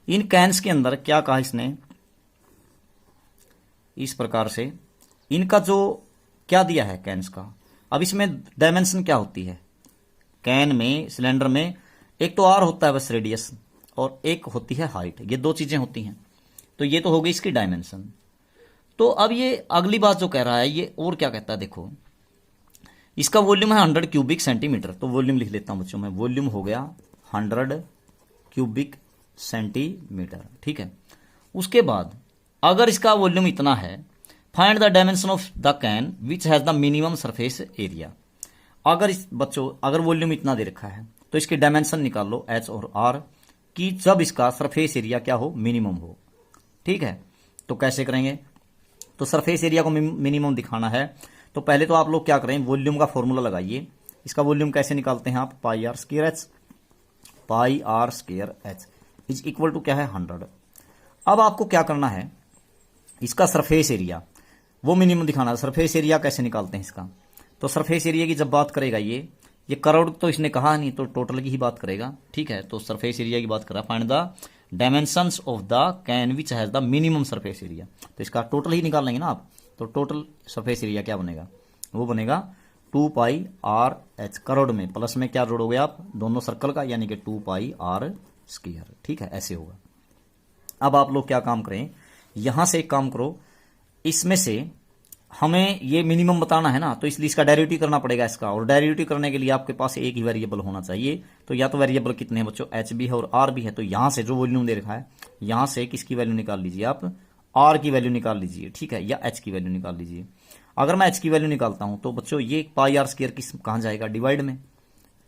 इन कैन्स के अंदर क्या कहा इसने, इस प्रकार से इनका जो क्या दिया है कैन्स का। अब इसमें डायमेंशन क्या होती है, कैन में सिलेंडर में एक तो आर होता है बस रेडियस, और एक होती है हाइट, ये दो चीजें होती हैं। तो ये तो हो गई इसकी डायमेंशन। तो अब ये अगली बात जो कह रहा है ये और क्या कहता है, देखो इसका वॉल्यूम है 100 क्यूबिक सेंटीमीटर। तो वॉल्यूम लिख लेता हूं बच्चों में, वॉल्यूम हो गया 100 क्यूबिक सेंटीमीटर, ठीक है। उसके बाद अगर इसका वॉल्यूम इतना है, find the dimension of the can which has the minimum surface area. अगर इस बच्चों अगर वॉल्यूम इतना दे रखा है तो इसकी डायमेंशन निकाल लो एच और आर की, जब इसका सरफेस एरिया क्या हो, मिनिमम हो, ठीक है। तो कैसे करेंगे, तो सरफेस एरिया को मिनिमम दिखाना है तो पहले तो आप लोग क्या करें, वॉल्यूम का फॉर्मूला लगाइए। इसका वॉल्यूम कैसे निकालते हैं आप, pi R square H, pi R square H is equal to क्या है 100। अब आपको क्या करना है, इसका सरफेस एरिया वो मिनिमम दिखाना है। सरफेस एरिया कैसे निकालते हैं इसका, तो सरफेस एरिया की जब बात करेगा ये करोड़ तो इसने कहा नहीं, तो टोटल की ही बात करेगा, ठीक है। तो सरफेस एरिया की बात कर रहा है, find the dimensions of the can which has the minimum surface area. तो इसका टोटल ही निकाल लेंगे ना आप, तो टोटल सरफेस एरिया क्या बनेगा, वो बनेगा 2 पाई आर एच, करोड़ में प्लस में क्या जोड़ोगे आप, दोनों सर्कल का, यानी कि 2 पाई आर स्क्वायर, ठीक है, ऐसे होगा। अब आप लोग क्या काम करें, यहां से एक काम करो, इसमें से हमें ये मिनिमम बताना है ना, तो इसलिए इसका डेरिवेटिव करना पड़ेगा इसका, और डेरिवेटिव करने के लिए आपके पास एक ही वेरिएबल होना चाहिए। तो या तो वेरिएबल कितने हैं बच्चों, एच भी है और आर भी है। तो यहां से जो वॉल्यूम दे रखा है, यहां से किसकी वैल्यू निकाल लीजिए आप, आर की वैल्यू निकाल लीजिए, ठीक है, या एच की वैल्यू निकाल लीजिए। अगर मैं एच की वैल्यू निकालता हूं तो बच्चों ये पाई आर स्क्वायर किस कहां जाएगा, डिवाइड में,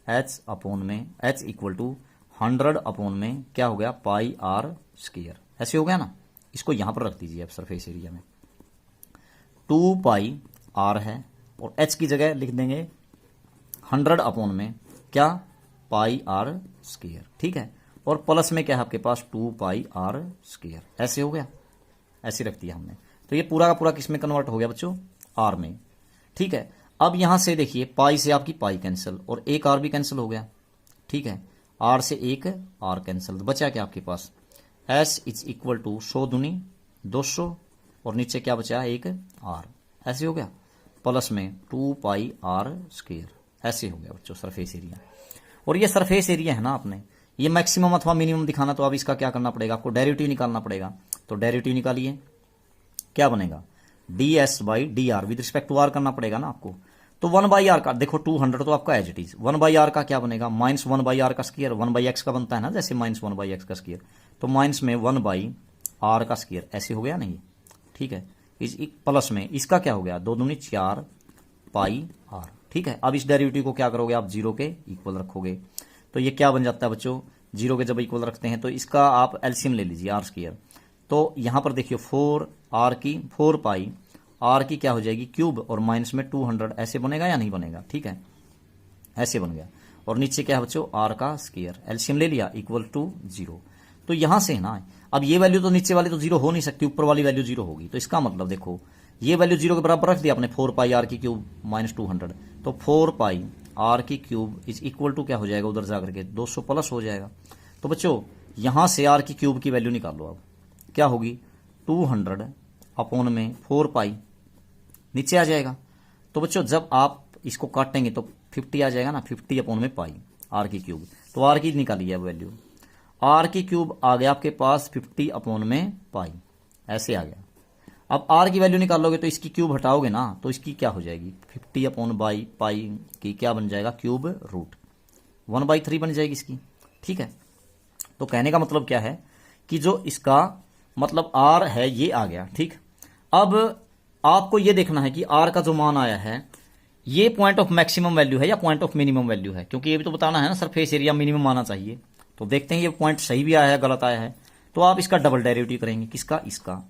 एच अपॉन में, एच इक्वल टू 100 अपॉन में क्या हो गया, पाई आर स्क्वायर, ऐसे हो गया ना। इसको यहां पर रख दीजिए आप सरफेस एरिया में, 2 पाई आर है और एच की जगह लिख देंगे 100 अपॉन में क्या, पाई आर स्क्वायर, ठीक है, और प्लस में क्या है आपके पास 2 पाई आर स्क्वायर, ऐसे हो गया, ऐसे रख दिया हमने। तो ये पूरा का पूरा किस में कन्वर्ट हो गया बच्चों, आर में, ठीक है। अब यहां से देखिए पाई से आपकी पाई कैंसिल और एक आर भी कैंसिल हो गया, ठीक है, आर से एक आर कैंसिल, बचा क्या आपके पास, एस इज इक्वल टू 100 दूनी 200 और नीचे क्या बचा, एक आर, ऐसे हो गया, प्लस में 2 पाई आर स्क्वायर, ऐसे हो गया बच्चों सरफेस एरिया। और ये सरफेस एरिया है ना, आपने ये मैक्सिमम अथवा मिनिमम दिखाना, तो अब इसका क्या करना पड़ेगा, आपको डेरिवेटिव निकालना पड़ेगा। तो डेरिवेटिव निकालिए, क्या बनेगा, d s by d r, with respect to r करना पड़ेगा ना आपको। तो 1 बाई आर का देखो 200 तो आपका as it is, 1 by r का क्या बनेगा, माइनस 1 बाई आर का स्क्वायर, 1 बाई एक्स का बनता है ना, जैसे माइनस 1 बाई एक्स का स्क्वायर, तो माइनस में 1 बाई आर का स्क्वायर, ऐसे हो गया नहीं, ठीक है। इस प्लस में इसका क्या हो गया, 2 दूनी 4 पाई आर, ठीक है। अब इस डेरिवेटिव को क्या करोगे आप, 0 के इक्वल रखोगे, तो ये क्या बन जाता है बच्चों, 0 के जब इक्वल रखते हैं तो इसका आप एलसीएम ले लीजिए आर स्क्वायर। तो यहां पर देखिए 4 आर की 4 पाई आर की क्या हो जाएगी क्यूब, और माइनस में 200, ऐसे बनेगा या नहीं बनेगा, ठीक है, ऐसे बन गया। और नीचे क्या है बच्चों, आर का स्क्वायर, एलसीएम ले लिया इक्वल टू 0। तो यहां से ना, अब ये वैल्यू तो नीचे वाली तो 0 हो नहीं सकती, ऊपर वाली वैल्यू 0 होगी। तो इसका मतलब देखो ये वैल्यू 0 के बराबर रख दिया आपने, 4 पाई आर की क्यूब माइनस 200, तो 4 पाई आर की क्यूब इज इक्वल टू क्या हो जाएगा, उधर जाकर के 200 प्लस हो जाएगा। तो बच्चों यहां से आर की क्यूब की वैल्यू निकालो, अब क्या होगी, 200 अपॉन में 4 पाई, नीचे आ जाएगा। तो बच्चों जब आप इसको काटेंगे तो 50 आ जाएगा ना, 50 अपॉन में पाई आर की क्यूब, तो आर की निकाली है वैल्यू, आर की क्यूब आ गया आपके पास 50 अपॉन में पाई, ऐसे आ गया। अब आर की वैल्यू निकालोगे तो इसकी क्यूब हटाओगे ना, तो इसकी क्या हो जाएगी, 50 अपॉन बाई पाई की क्या बन जाएगा, क्यूब रूट 1/3 बन जाएगी इसकी, ठीक है। तो कहने का मतलब क्या है कि जो इसका मतलब आर है ये आ गया, ठीक। अब आपको ये देखना है कि आर का जो मान आया है ये पॉइंट ऑफ मैक्सिमम वैल्यू है या पॉइंट ऑफ मिनिमम वैल्यू है, क्योंकि ये भी तो बताना है ना, सरफेस एरिया मिनिमम आना चाहिए। तो देखते हैं ये पॉइंट सही भी आया है गलत आया है, तो आप इसका डबल डेरिवेटिव करेंगे, किसका, इसका,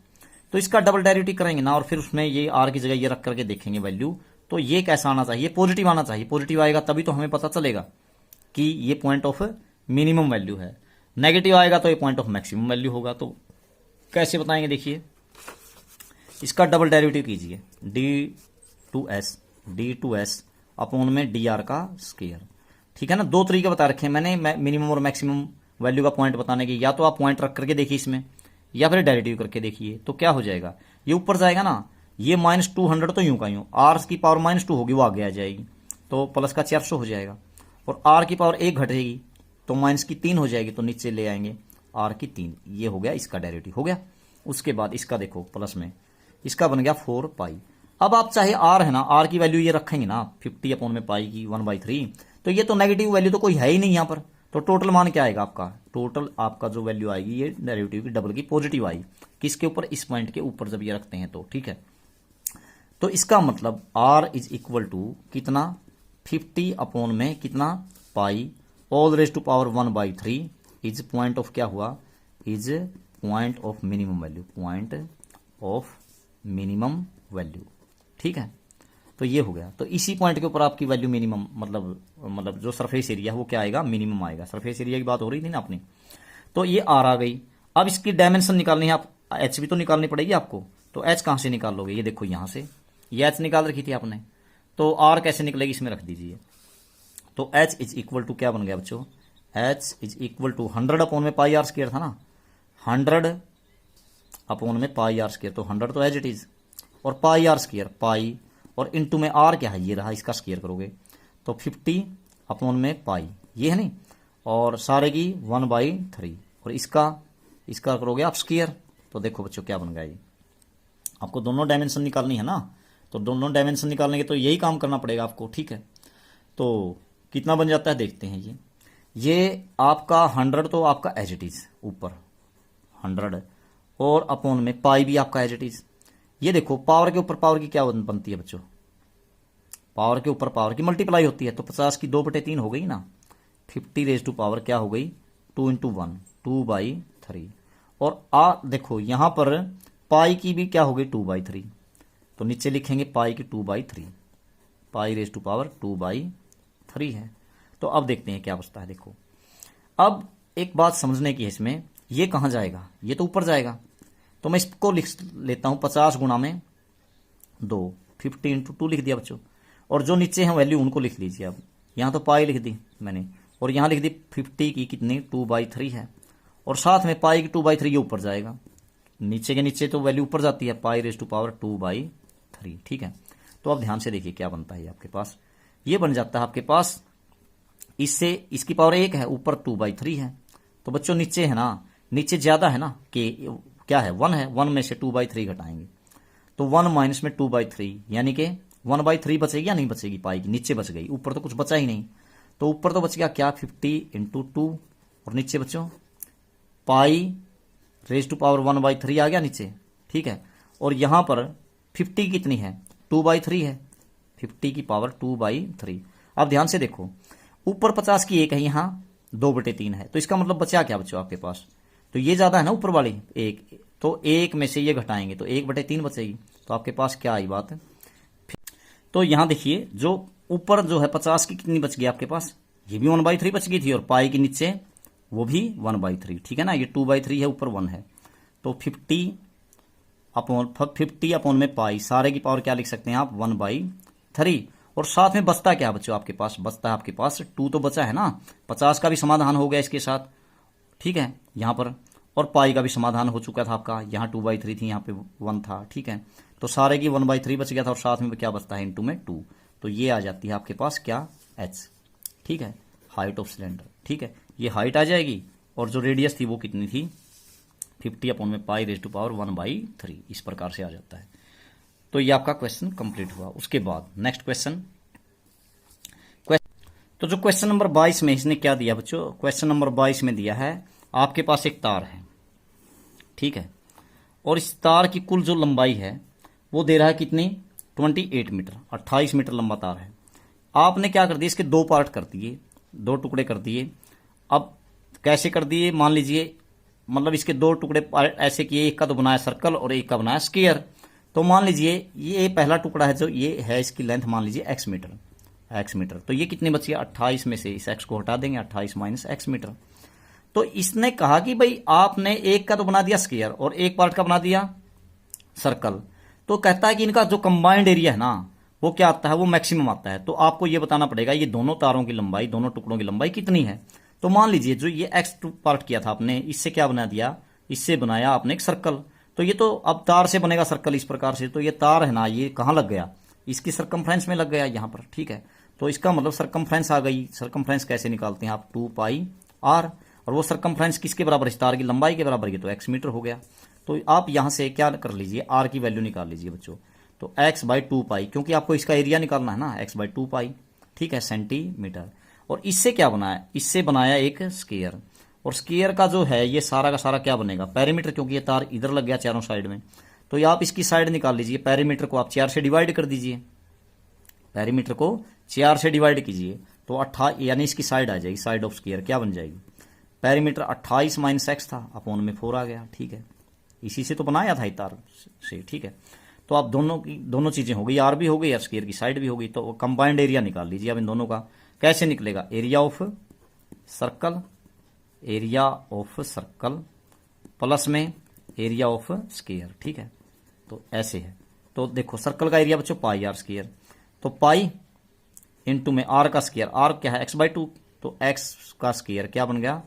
तो इसका डबल डेरिवेटिव करेंगे ना, और फिर उसमें ये आर की जगह ये रख करके देखेंगे वैल्यू, तो ये कैसा आना चाहिए, पॉजिटिव आना चाहिए। पॉजिटिव आएगा तभी तो हमें पता चलेगा कि ये पॉइंट ऑफ मिनिमम वैल्यू है। नेगेटिव आएगा तो ये पॉइंट ऑफ मैक्सिमम वैल्यू होगा। तो कैसे बताएंगे, देखिए इसका डबल डेरिवेटिव कीजिए, d2s अपॉन में dr का स्क्वायर, ठीक है ना। दो तरीके बता रखे हैं मैंने मिनिमम और मैक्सिमम वैल्यू का पॉइंट बताने की। या तो आप पॉइंट रख करके देखिए इसमें, या फिर डेरिवेटिव करके देखिए। तो क्या हो जाएगा, ये ऊपर जाएगा ना, ये -200 तो यूं का यूं, r की पावर -2 होगी वो आगे आ जाएगी, तो प्लस का 400 हो जाएगा। और r की पावर 1 घटेगी तो -3 हो जाएगी, तो नीचे ले आएंगे r की 3। ये हो गया इसका डेरिवेटिव, हो गया। उसके बाद इसका देखो प्लस में, इसका बन गया 4 पाई। अब आप चाहे r है ना, r की वैल्यू ये रखेंगे ना 50 अपॉन में पाई की 1/3, तो ये तो नेगेटिव वैल्यू तो कोई है ही नहीं यहाँ पर। तो टोटल मान क्या आएगा आपका, टोटल आपका जो वैल्यू आएगी ये डेरिवेटिव की डबल की पॉजिटिव आई, किसके ऊपर, इस पॉइंट के ऊपर जब ये रखते हैं तो, ठीक है। तो इसका मतलब r इज इक्वल टू कितना, 50 अपॉन में कितना pi all raise to power 1/3 is point of क्या हुआ, is point of minimum value, point of minimum value, ठीक है। तो ये हो गया। तो इसी पॉइंट के ऊपर आपकी वैल्यू मिनिमम मतलब जो सरफेस एरिया है वो क्या आएगा, मिनिमम आएगा। सरफेस एरिया की बात हो रही थी ना अपनी। तो ये आर आ गई। अब इसकी डायमेंशन निकालनी है, आप एच भी तो निकालनी पड़ेगी आपको। तो एच कहां से निकाल लोगे, ये देखो यहां से ये एच निकाल रखी थी आपने, तो आर कैसे निकलेगी इसमें रख दीजिए। तो एच इज इक्वल टू क्या बन गया बच्चों, h is equal to 100 upon में पाई आर स्क्वायर था ना, 100 अपॉन में पाई आर स्क्वायर, तो 100 तो एज इट इज, और पाई आर स्क्वायर पाई, और इनटू में आर क्या है, ये रहा, इसका स्क्वायर करोगे तो 50 अपॉन में पाई, ये है नहीं, और सारे की 1/3, और इसका करोगे आप स्क्वायर। तो देखो बच्चों क्या बन गया, ये आपको दोनों डायमेंशन निकालनी है ना, तो दोनों डायमेंशन निकालने के तो यही काम करना पड़ेगा आपको, ठीक है। तो कितना बन जाता है देखते हैं। ये आपका 100 तो आपका एज इट इज ऊपर 100, और अपॉन में पाई भी आपका एज इट इज। ये देखो पावर के ऊपर पावर की क्या बनती है बच्चों, पावर के ऊपर पावर की मल्टीप्लाई होती है, तो 50 की 2/3 हो गई ना, 50 रेज टू पावर क्या हो गई 2 × 1 2/3, और देखो यहां पर पाई की भी क्या हो गई 2/3, तो नीचे लिखेंगे पाई की 2/3, पाई रेज टू पावर 2/3 है। तो अब देखते हैं क्या बचता है। देखो अब एक बात समझने की है इसमें, ये कहां जाएगा, ये तो ऊपर जाएगा, तो मैं इसको लिख लेता हूं 50 गुणा में 2, 50 × 2 लिख दिया बच्चों, और जो नीचे है वैल्यू उनको लिख लीजिए। अब यहां तो पाई लिख दी मैंने, और यहां लिख दी 50 की कितनी 2/3 है, और साथ में पाई की 2/3 ये ऊपर जाएगा, नीचे के नीचे तो वैल्यू ऊपर जाती है, पाई रेज टू पावर 2/3, ठीक है। तो अब ध्यान से देखिए क्या बनता है आपके पास, ये बन जाता है आपके पास, इससे इसकी पावर 1 है, ऊपर 2/3 है, तो बच्चों नीचे है ना, नीचे ज्यादा है ना, कि क्या है 1 है, 1 में से 2/3 घटाएंगे, तो 1 माइनस में 2/3 यानी कि 1/3 बचेगी या नहीं बचेगी, पाई की नीचे बच गई, ऊपर तो कुछ बचा ही नहीं। तो ऊपर तो बच गया क्या 50 × 2, और नीचे बच्चों पाई रेज टू पावर 1/3 आ गया नीचे, ठीक है। और यहां पर 50 कितनी है 2/3 है, 50 की पावर 2/3। अब ध्यान से देखो ऊपर 50 की 1 है, यहां 2/3 है, तो इसका मतलब बचा क्या बच्चों आपके पास, तो ये ज्यादा है ना ऊपर वाली 1, तो 1 में से ये घटाएंगे तो 1/3 बचेगी, तो आपके पास क्या आई बात। तो यहां देखिए जो ऊपर जो है 50 की कितनी बच गई आपके पास, ये भी 1/3 बच गई थी, और पाई के नीचे वो भी 1/3, ठीक है ना, ये 2/3 है, ऊपर 1 है, तो 50 अपॉन में पाई, सारे की पावर क्या लिख सकते हैं आप 1/3, और साथ में बचता क्या बच्चों आपके पास, बचता है आपके पास 2 तो बचा है ना, 50 का भी समाधान हो गया इसके साथ, ठीक है यहां पर, और पाई का भी समाधान हो चुका था आपका, यहां 2/3 थी, यहां पे 1 था, ठीक है। तो सारे की 1/3 बच गया था, और साथ में क्या बचता है इनटू में 2, तो ये आ जाती है आपके पास क्या h, ठीक है, हाइट ऑफ सिलेंडर, ठीक है, ये हाइट आ जाएगी, और जो रेडियस थी वो कितनी थी 50 अपॉन में पाई रेज टू पावर 1/3, इस प्रकार से आ जाता है। तो ये आपका क्वेश्चन कंप्लीट हुआ। उसके बाद नेक्स्ट क्वेश्चन, तो जो क्वेश्चन नंबर 22 में इसने क्या दिया बच्चों, क्वेश्चन नंबर 22 में दिया है आपके पास एक तार है, ठीक है, और इस तार की कुल जो लंबाई है वो दे रहा है कितनी 28 मीटर, 28 मीटर लंबा तार है। आपने क्या कर दिया, इसके 2 पार्ट कर दिए, 2 टुकड़े कर दिए। अब कैसे कर दिए, मान लीजिए मतलब इसके दो टुकड़े ऐसे किए, एक का तो बनाया सर्कल और एक का बनाया स्क्वायर। तो मान लीजिए ये पहला टुकड़ा है जो ये है, इसकी लेंथ मान लीजिए x मीटर। तो ये कितनी बची है, 28 में से इस x को हटा देंगे, 28 माइनस x मीटर। तो इसने कहा कि भाई आपने एक का तो बना दिया स्क्वायर और एक पार्ट का बना दिया सर्कल, तो कहता है कि इनका जो कंबाइंड एरिया है ना वो क्या आता है, वो मैक्सिमम आता है। तो आपको ये बताना पड़ेगा ये दोनों तारों की लंबाई, दोनों टुकड़ों की लंबाई कितनी है। तो मान लीजिए जो ये एक्स पार्ट किया था आपने, इससे क्या बना दिया, इससे बनाया आपने एक सर्कल। तो ये तो अब तार से बनेगा सर्कल इस प्रकार से। तो ये तार है ना, ये कहाँ लग गया, इसकी सरकमफ्रेंस में लग गया यहाँ पर, ठीक है। तो इसका मतलब सरकमफ्रेंस आ गई। सरकमफ्रेंस कैसे निकालते हैं आप, 2 पाई आर, और वो सरकमफ्रेंस किसके बराबर है, तार की लंबाई के बराबर है, तो x मीटर हो गया। तो आप यहां से क्या कर लीजिए, r की वैल्यू निकाल लीजिए बच्चों। तो x/2 पाई, क्योंकि आपको इसका एरिया निकालना है ना, x/2 पाई, ठीक है, सेंटीमीटर। और इससे क्या बनाया, इससे बनाया एक स्क्वायर, और स्क्वायर का जो है ये सारा का सारा क्या बनेगा, पेरीमीटर, क्योंकि ये तार इधर लग गया चारों साइड में। तो आप इसकी साइड निकाल लीजिए, पेरीमीटर को आप 4 से डिवाइड कर दीजिए, पेरीमीटर को 4 से डिवाइड कीजिए, तो 28 यानी इसकी साइड आ जाएगी, साइड ऑफ स्क्वायर क्या बन जाएगी, पेरीमीटर 28 माइनस एक्स था, अपॉन में 4 आ गया, ठीक है। इसी से तो बनाया था तार से, ठीक है। तो आप दोनों चीजें हो गई, आर भी हो गई और स्क्वायर की साइड भी हो गई। तो कंबाइंड एरिया निकाल लीजिए अब इन दोनों का। कैसे निकलेगा, एरिया ऑफ सर्कल प्लस में एरिया ऑफ स्क्वायर, ठीक है। तो ऐसे है। तो देखो सर्कल का एरिया बच्चों पाई आर स्क्वायर, तो पाई इंटू में आर का स्क्वायर, आर क्या है x/2, तो x का स्क्वायर क्या बन गया,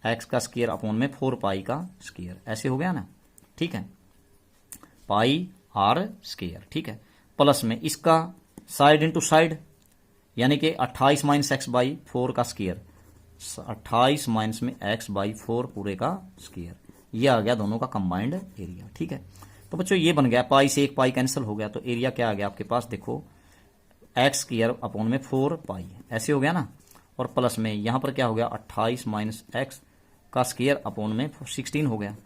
x का स्क्वायर अपॉन में 4 पाई का स्क्वायर, ऐसे हो गया ना, ठीक है, पाई आर स्क्वायर, ठीक है। प्लस में इसका साइड इंटू साइड, यानी कि 28 माइनस एक्स बाई 4 का स्क्वायर, 28 माइनस में x/4 पूरे का स्क्वायर, ये आ गया दोनों का कंबाइंड एरिया, ठीक है। तो बच्चों ये बन गया, पाई से एक पाई कैंसिल हो गया, तो एरिया क्या आ गया आपके पास, देखो x स्क्वायर अपॉन में 4 पाई, ऐसे हो गया ना। और प्लस में यहां पर क्या हो गया, 28 माइनस एक्स का स्क्वायर अपॉन में 16 हो गया।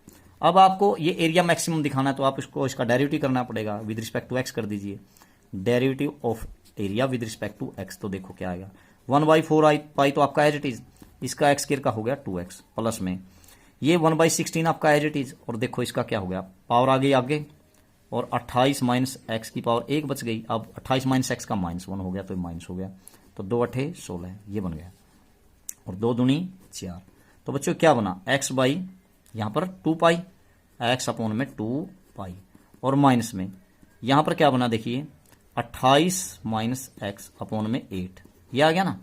अब आपको ये एरिया मैक्सिमम दिखाना है, तो आप इसका डेरिवेटिव करना पड़ेगा, विद रिस्पेक्ट टू एक्स कर दीजिए, derivative of area with respect to x. तो देखो क्या आएगा, 1/4 पाई तो आपका एज इट इज, इसका एक्स स्क्वायर का हो गया 2x, प्लस में ये 1/16 आपका एज इट इज, और देखो इसका क्या हो गया, पावर आ गई आगे, और 28 माइनस एक्स की पावर 1 बच गई। अब 28 माइनस एक्स का -1 हो गया, तो माइनस हो गया, तो 2 8 16 ये बन गया, और 2 दूनी 4। तो बच्चों क्या बना, x बाई यहां पर 2 पाई, x अपॉन में 2 पाई, और माइनस में यहां पर क्या बना, देखिए 28 माइनस एक्स अपॉन में 8, ये आ गया ना।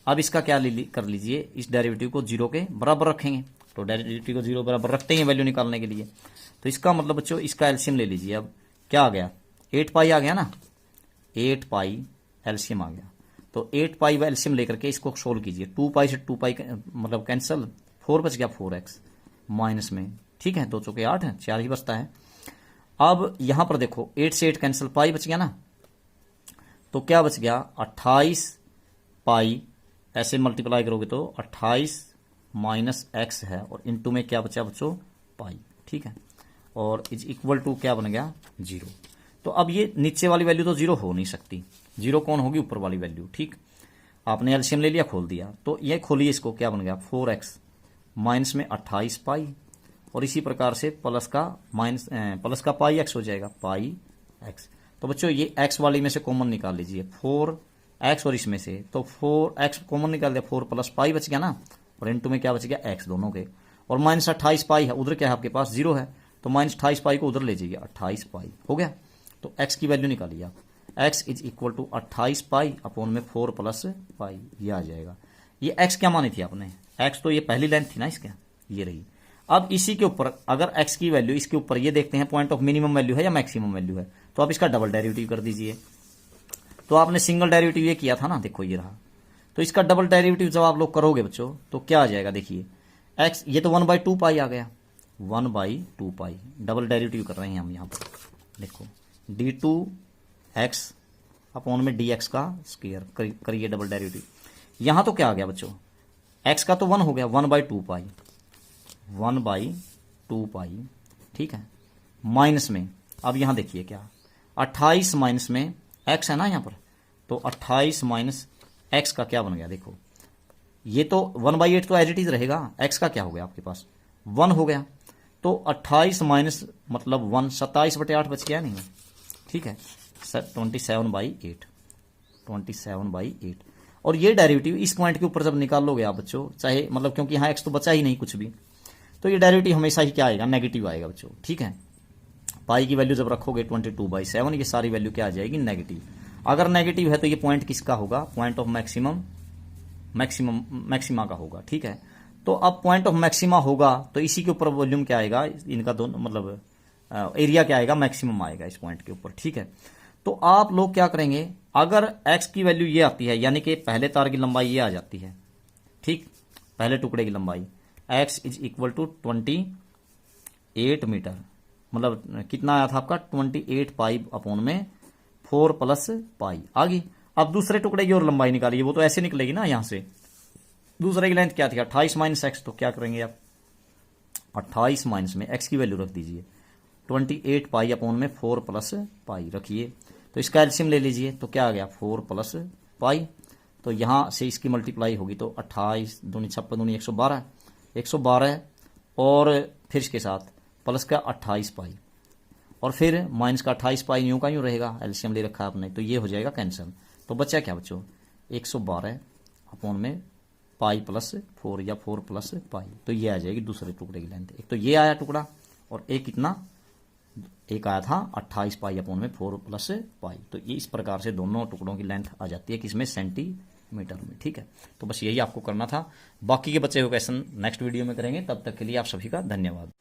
अब इसका क्या कर लीजिए, इस डेरिवेटिव को 0 के बराबर रखेंगे, तो डेरिवेटिव को 0 बराबर रखते हैं वैल्यू निकालने के लिए। तो इसका मतलब बच्चों इसका एलसीएम ले लीजिए। अब क्या आ गया, 8 पाई आ गया ना, 8 पाई एलसीएम आ गया। तो 8 पाई व एलसीएम लेकर के इसको सोल्व कीजिए, 2 पाई से 2 पाई मतलब कैंसिल, 4 बच गया 4x माइनस में, ठीक है, 2 चौके 8 है, 4 ही बचता है। अब यहां पर देखो 8 से 8 कैंसिल, पाई बच गया ना, तो क्या बच गया 28 पाई, ऐसे मल्टीप्लाई करोगे तो 28 माइनस एक्स है, और इनटू में क्या बचा बच्चों, पाई, ठीक है, और इज इक्वल टू क्या बन गया 0। तो अब ये नीचे वाली वैल्यू तो 0 हो नहीं सकती, 0 कौन होगी, ऊपर वाली वैल्यू, ठीक। आपने एलसीएम ले लिया, खोल दिया, तो ये खोलिए इसको, क्या बन गया 4x माइनस में 28 पाई, और इसी प्रकार से प्लस का पाई x हो जाएगा, पाई x। तो बच्चों ये x वाली में से कॉमन निकाल लीजिए, 4x, और इसमें से तो 4x कॉमन निकाल दिया, 4 प्लस पाई बच गया ना, और इनटू में क्या बच गया x दोनों के, और माइनस 28 पाई है, उधर क्या है आपके पास 0 है, तो माइनस 28 पाई को उधर ले जाइए, 28 पाई हो गया। तो x की वैल्यू निकालिए आप, x is equal to 28 pi upon में 4 प्लस पाई, ये आ जाएगा। ये x क्या मानी थी आपने, x तो ये पहली लेंथ थी ना इसका, ये रही। अब इसी के ऊपर अगर x की वैल्यू इसके ऊपर ये देखते हैं पॉइंट ऑफ मिनिमम वैल्यू है या मैक्सिमम वैल्यू है, तो आप इसका डबल डेरिवेटिव कर दीजिए। तो आपने सिंगल डेरिवेटिव ये किया था ना, देखो ये रहा, तो इसका डबल डेरिवेटिव जब आप लोग करोगे बच्चों तो क्या आ जाएगा, देखिए x, ये तो 1/2 पाई आ गया, 1/2 पाई, डबल डेरिवेटिव कर रहे हैं हम यहाँ पर, देखो d2x अपॉन में dx का स्क्वायर करिए डबल डेरिवेटिव। यहां तो क्या आ गया बच्चों, x का तो 1 हो गया, 1/2 पाई, 1/2 पाई, ठीक है, माइनस में अब यहां देखिए क्या, 28 माइनस में x है ना यहां पर, तो 28 माइनस x का क्या बन गया, देखो ये तो 1/8 तो एज इट इज रहेगा, x का क्या हो गया आपके पास 1 हो गया, तो 28 माइनस मतलब 1, 27/8 बच गया नहीं, ठीक है, 27/8, 27/8। और ये डेरिवेटिव इस पॉइंट के ऊपर जब निकालोगे आप बच्चों, चाहे मतलब क्योंकि यहाँ x तो बचा ही नहीं कुछ भी, तो ये डेरिवेटिव हमेशा ही क्या आएगा, नेगेटिव आएगा बच्चों, ठीक है। पाई की वैल्यू जब रखोगे 22/7, ये सारी वैल्यू क्या आ जाएगी, नेगेटिव। अगर नेगेटिव है तो ये पॉइंट किसका होगा, पॉइंट ऑफ मैक्सिमा का होगा, ठीक है। तो अब पॉइंट ऑफ मैक्सिमा होगा तो इसी के ऊपर वॉल्यूम क्या आएगा, इनका दोनों मतलब एरिया क्या आएगा, मैक्सिमम आएगा इस पॉइंट के ऊपर, ठीक है। तो आप लोग क्या करेंगे, अगर x की वैल्यू ये आती है, यानी कि पहले तार की लंबाई ये आ जाती है, ठीक, पहले टुकड़े की लंबाई x is equal to 28 metre, मतलब कितना आया था आपका 28 पाई अपॉन में 4 प्लस पाई। आगे अब दूसरे टुकड़े की और लंबाई निकालिए, वो तो ऐसे निकलेगी ना, यहां से दूसरे की लेंथ क्या थी 28 माइनस एक्स, तो क्या करेंगे आप 28 माइनस में x की वैल्यू रख दीजिए 28 पाई अपॉन में 4 प्लस पाई रखिए, तो इसका एलसीएम ले लीजिए, तो क्या आ गया 4 प्लस पाई, तो यहां से इसकी मल्टीप्लाई होगी तो 28 दूनी 56 दूनी 112 और फिर इसके साथ प्लस का 28 पाई और फिर माइनस का 28 पाई यूं का यूं रहेगा, एलसीएम ले रखा है आपने, तो ये हो जाएगा कैंसिल। तो बचा क्या बच्चों 112 अपॉन में पाई प्लस 4 या 4 प्लस पाई, तो ये आ जाएगी दूसरे टुकड़े की लेंथ। एक तो ये आया टुकड़ा और एक कितना, एक आया था 28 पाई अपॉन में 4 प्लस पाई, तो ये इस प्रकार से दोनों टुकड़ों की लेंथ आ जाती है किसमें, सेंटीमीटर में, ठीक है। तो बस यही आपको करना था, बाकी के बच्चे को क्वेश्चन नेक्स्ट वीडियो में करेंगे, तब तक के लिए आप सभी का धन्यवाद।